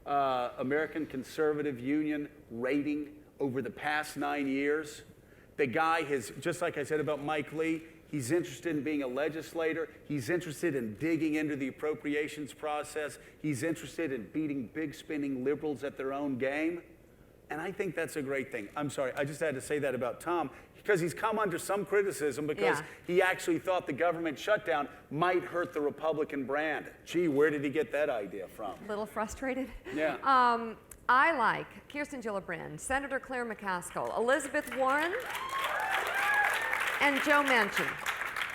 American Conservative Union rating over the past 9 years. The guy has, just like I said about Mike Lee, he's interested in being a legislator. He's interested in digging into the appropriations process. He's interested in beating big spending liberals at their own game. And I think that's a great thing. I'm sorry, I just had to say that about Tom, because he's come under some criticism because he actually thought the government shutdown might hurt the Republican brand. Gee, where did he get that idea from? A little frustrated. Yeah. I like Kirsten Gillibrand, Senator Claire McCaskill, Elizabeth Warren, and Joe Manchin.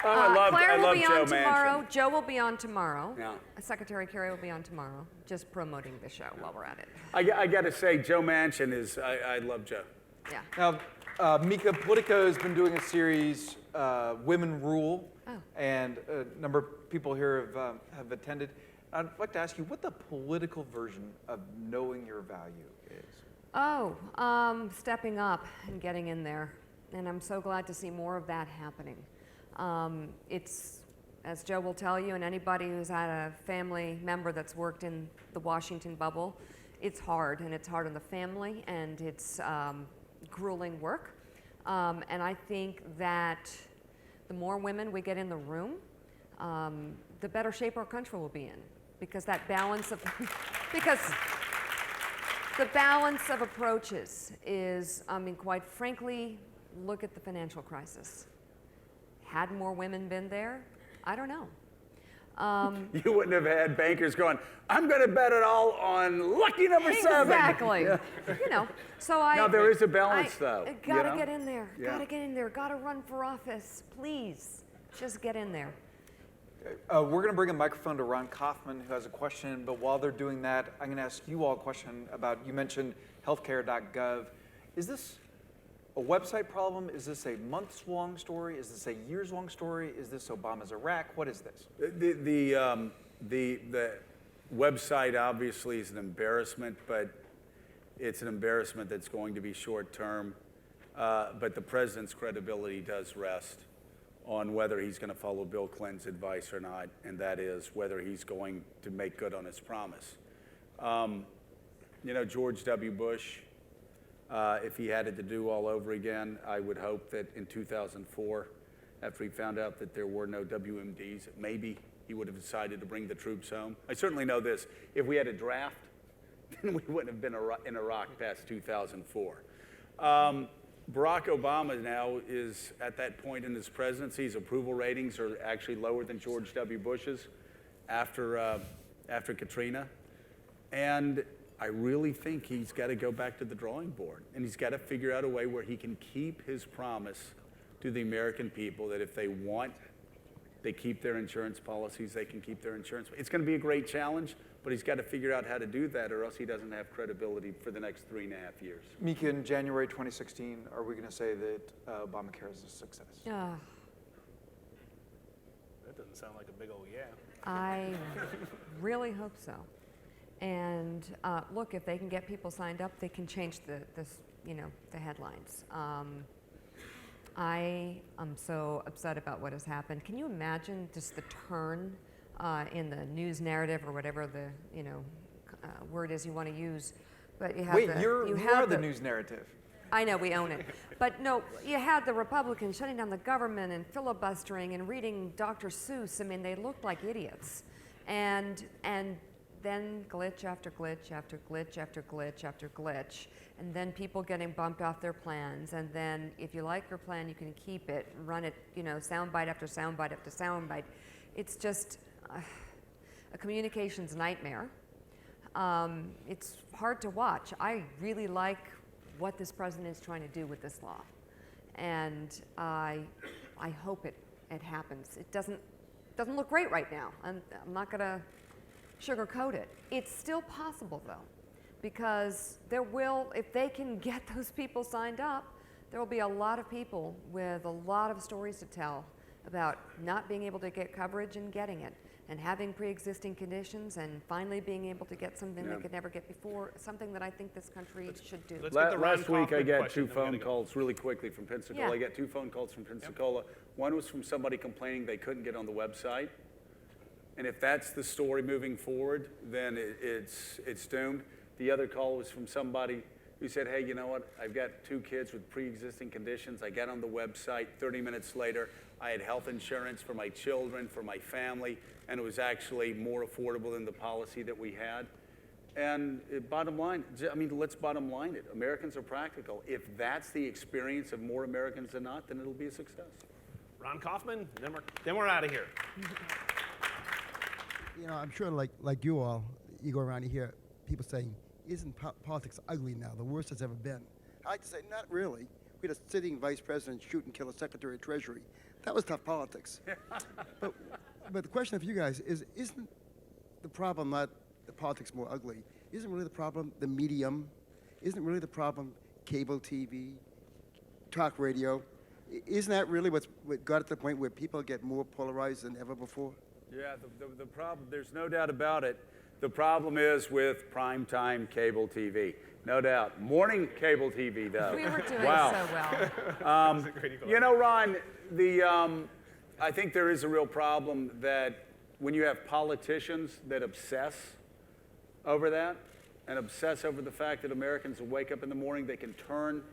Claire will be on tomorrow. Joe will be on tomorrow. Yeah. Secretary Kerry will be on tomorrow. Just promoting the show while we're at it. I got to say, Joe Manchin is, I love Joe. Yeah. Now, Mika, Politico has been doing a series, Women Rule, and a number of people here have attended. I'd like to ask you what the political version of knowing your value is. Stepping up and getting in there. And I'm so glad to see more of that happening. It's, as Joe will tell you, and anybody who's had a family member that's worked in the Washington bubble, it's hard, and it's hard on the family, and it's grueling work. And I think that the more women we get in the room, the better shape our country will be in, because that balance of, because the balance of approaches is, quite frankly, look at the financial crisis. Had more women been there? I don't know. You wouldn't have had bankers going, I'm going to bet it all on lucky number 7. Exactly. Yeah. So Now, there is a balance, though. Gotta get in there. Yeah. Gotta get in there. Gotta run for office. Please, just get in there. We're going to bring a microphone to Ron Kaufman, who has a question. But while they're doing that, I'm going to ask you all a question about, you mentioned healthcare.gov. Is this a website problem? Is this a months-long story? Is this a years-long story? Is this Obama's Iraq? What is this? The website obviously is an embarrassment, but it's an embarrassment that's going to be short-term. But the president's credibility does rest on whether he's going to follow Bill Clinton's advice or not, and that is whether he's going to make good on his promise. George W. Bush, if he had it to do all over again, I would hope that in 2004, after he found out that there were no WMDs, maybe he would have decided to bring the troops home. I certainly know this. If we had a draft, then we wouldn't have been in Iraq past 2004. Barack Obama now is at that point in his presidency. His approval ratings are actually lower than George W. Bush's after Katrina. And I really think he's got to go back to the drawing board. And he's got to figure out a way where he can keep his promise to the American people that if they want, they keep their insurance policies, they can keep their insurance. It's going to be a great challenge, but he's got to figure out how to do that, or else he doesn't have credibility for the next 3.5 years. Mika, in January 2016, are we going to say that Obamacare is a success? That doesn't sound like a big old yeah. I really hope so. And look, if they can get people signed up, they can change the headlines. I am so upset about what has happened. Can you imagine just the turn in the news narrative, or whatever the word is you want to use? But you have you are the news narrative. I know, we own it. But no, you had the Republicans shutting down the government and filibustering and reading Dr. Seuss. I mean, they looked like idiots. And then glitch after glitch after glitch after glitch after glitch. And then people getting bumped off their plans. And then if you like your plan, you can keep it, run it, soundbite after soundbite after soundbite. It's just a communications nightmare. It's hard to watch. I really like what this president is trying to do with this law. And I hope it happens. It doesn't look great right now. I'm not going to sugarcoat it. It's still possible, though, because if they can get those people signed up, there will be a lot of people with a lot of stories to tell about not being able to get coverage and getting it, and having pre-existing conditions, and finally being able to get something they could never get before, something that I think this country should do. Last week I got two phone calls really quickly from Pensacola. Yeah. I got 2 phone calls from Pensacola. One was from somebody complaining they couldn't get on the website. And if that's the story moving forward, then it's doomed. The other call was from somebody who said, hey, you know what? I've got 2 kids with pre-existing conditions. I got on the website. 30 minutes later, I had health insurance for my children, for my family, and it was actually more affordable than the policy that we had. And bottom line, let's bottom line it. Americans are practical. If that's the experience of more Americans than not, then it'll be a success. Ron Kaufman, then we're out of here. I'm sure like you all, you go around and hear people saying, isn't politics ugly now, the worst it's ever been? I like to say, not really. We had a sitting vice president shoot and kill a secretary of treasury. That was tough politics. but the question for you guys is, isn't the problem not the politics more ugly? Isn't really the problem the medium? Isn't really the problem cable TV, talk radio? Isn't that really what got it to the point where people get more polarized than ever before? Yeah, the problem, there's no doubt about it. The problem is with primetime cable TV. No doubt. Morning cable TV, though. We were doing wow. so well. Ron, I think there is a real problem that when you have politicians that obsess over that, and obsess over the fact that Americans will wake up in the morning, they can turn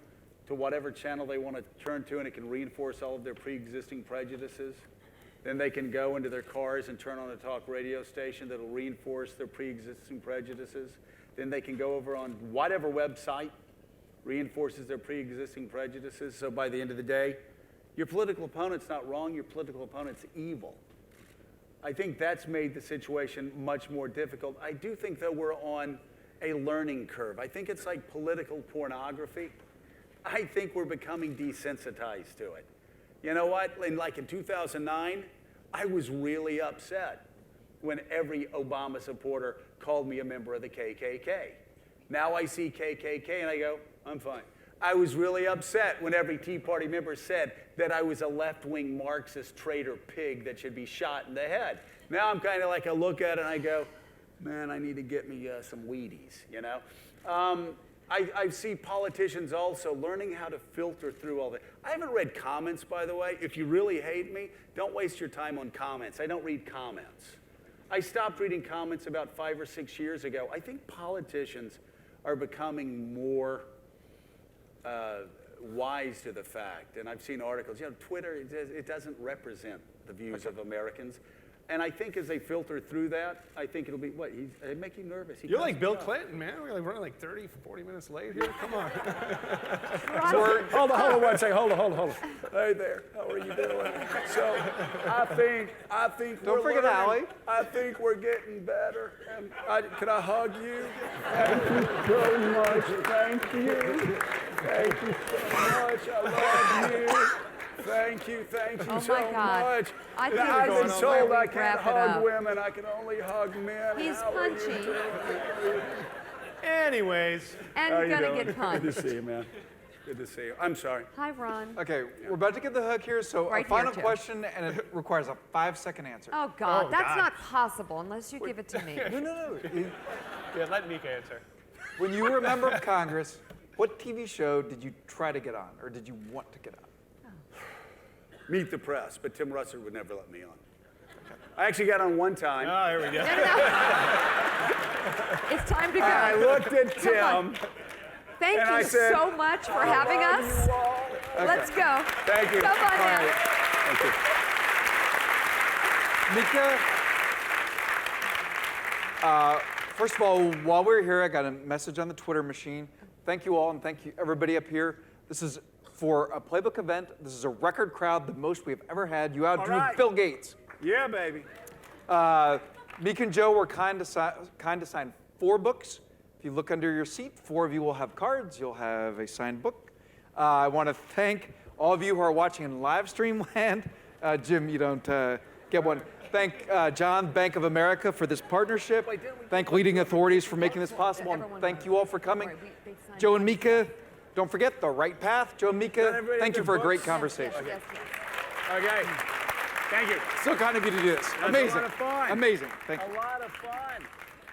to whatever channel they want to turn to, and it can reinforce all of their pre-existing prejudices. Then they can go into their cars and turn on a talk radio station that'll reinforce their pre-existing prejudices. Then they can go over on whatever website reinforces their pre-existing prejudices. So by the end of the day, your political opponent's not wrong, your political opponent's evil. I think that's made the situation much more difficult. I do think, though, we're on a learning curve. I think it's like political pornography. I think we're becoming desensitized to it. You know what? In 2009, I was really upset when every Obama supporter called me a member of the KKK. Now I see KKK and I go, I'm fine. I was really upset when every Tea Party member said that I was a left-wing Marxist traitor pig that should be shot in the head. Now I'm kind of like, I look at it and I go, man, I need to get me some Wheaties, you know? I see politicians also learning how to filter through all that. I haven't read comments, by the way. If you really hate me, don't waste your time on comments. I don't read comments. I stopped reading comments about 5 or 6 years ago. I think politicians are becoming more wise to the fact. And I've seen articles, you know, Twitter, it doesn't represent the views of Americans. And I think as they filter through that, I think it'll be, what, it'll make you nervous. You're like Bill Clinton, man. We're like running like 30, 40 minutes late here. Come on. Hold on one second. Hold on. Hey there, how are you doing? So I think Don't forget Allie. I think we're getting better. And can I hug you? Thank you so much. Thank you. Thank you so much. I love you. Thank you Oh so my God. much. I think I've we're been going told where I we can't wrap it hug up. women, I can only hug men. He's How are you punchy. doing? Anyways. And How you gonna doing? get punched. Good to see you, man. Good to see you. I'm sorry. Hi, Ron. Okay, we're about to get the hug here, so Right a here, final Joe. question, and it requires a 5-second answer. Oh, God. Oh, That's God. not possible unless you give it to me. No. Yeah, let Mika answer. When you were a member of Congress, what TV show did you try to get on, or did you want to get on? Meet the Press, but Tim Russert would never let me on. I actually got on one time. Oh, here we go. It's time to go. I looked at Come on. Tim. Thank and you I said, so much for having love us. you all. Let's go. Thank you. Come on All now. right. Thank you. Mika, first of all, while we're here, I got a message on the Twitter machine. Thank you all, and thank you everybody up here. This is for a Playbook event. This is a record crowd, the most we've ever had. You outdrew right. Bill Gates. Yeah, baby. Mika and Joe were kind to sign 4 books. If you look under your seat, 4 of you will have cards. You'll have a signed book. I want to thank all of you who are watching in live stream land. Jim, you don't get one. Thank John, Bank of America, for this partnership. Thank leading authorities for making this possible. And thank you all for coming. Joe and Mika, don't forget the right path. Joe and Mika, thank you for a great conversation. Yes. Okay. Thank you. So kind of you to do this. Amazing. A lot of fun. Amazing. Thank you. A lot of fun.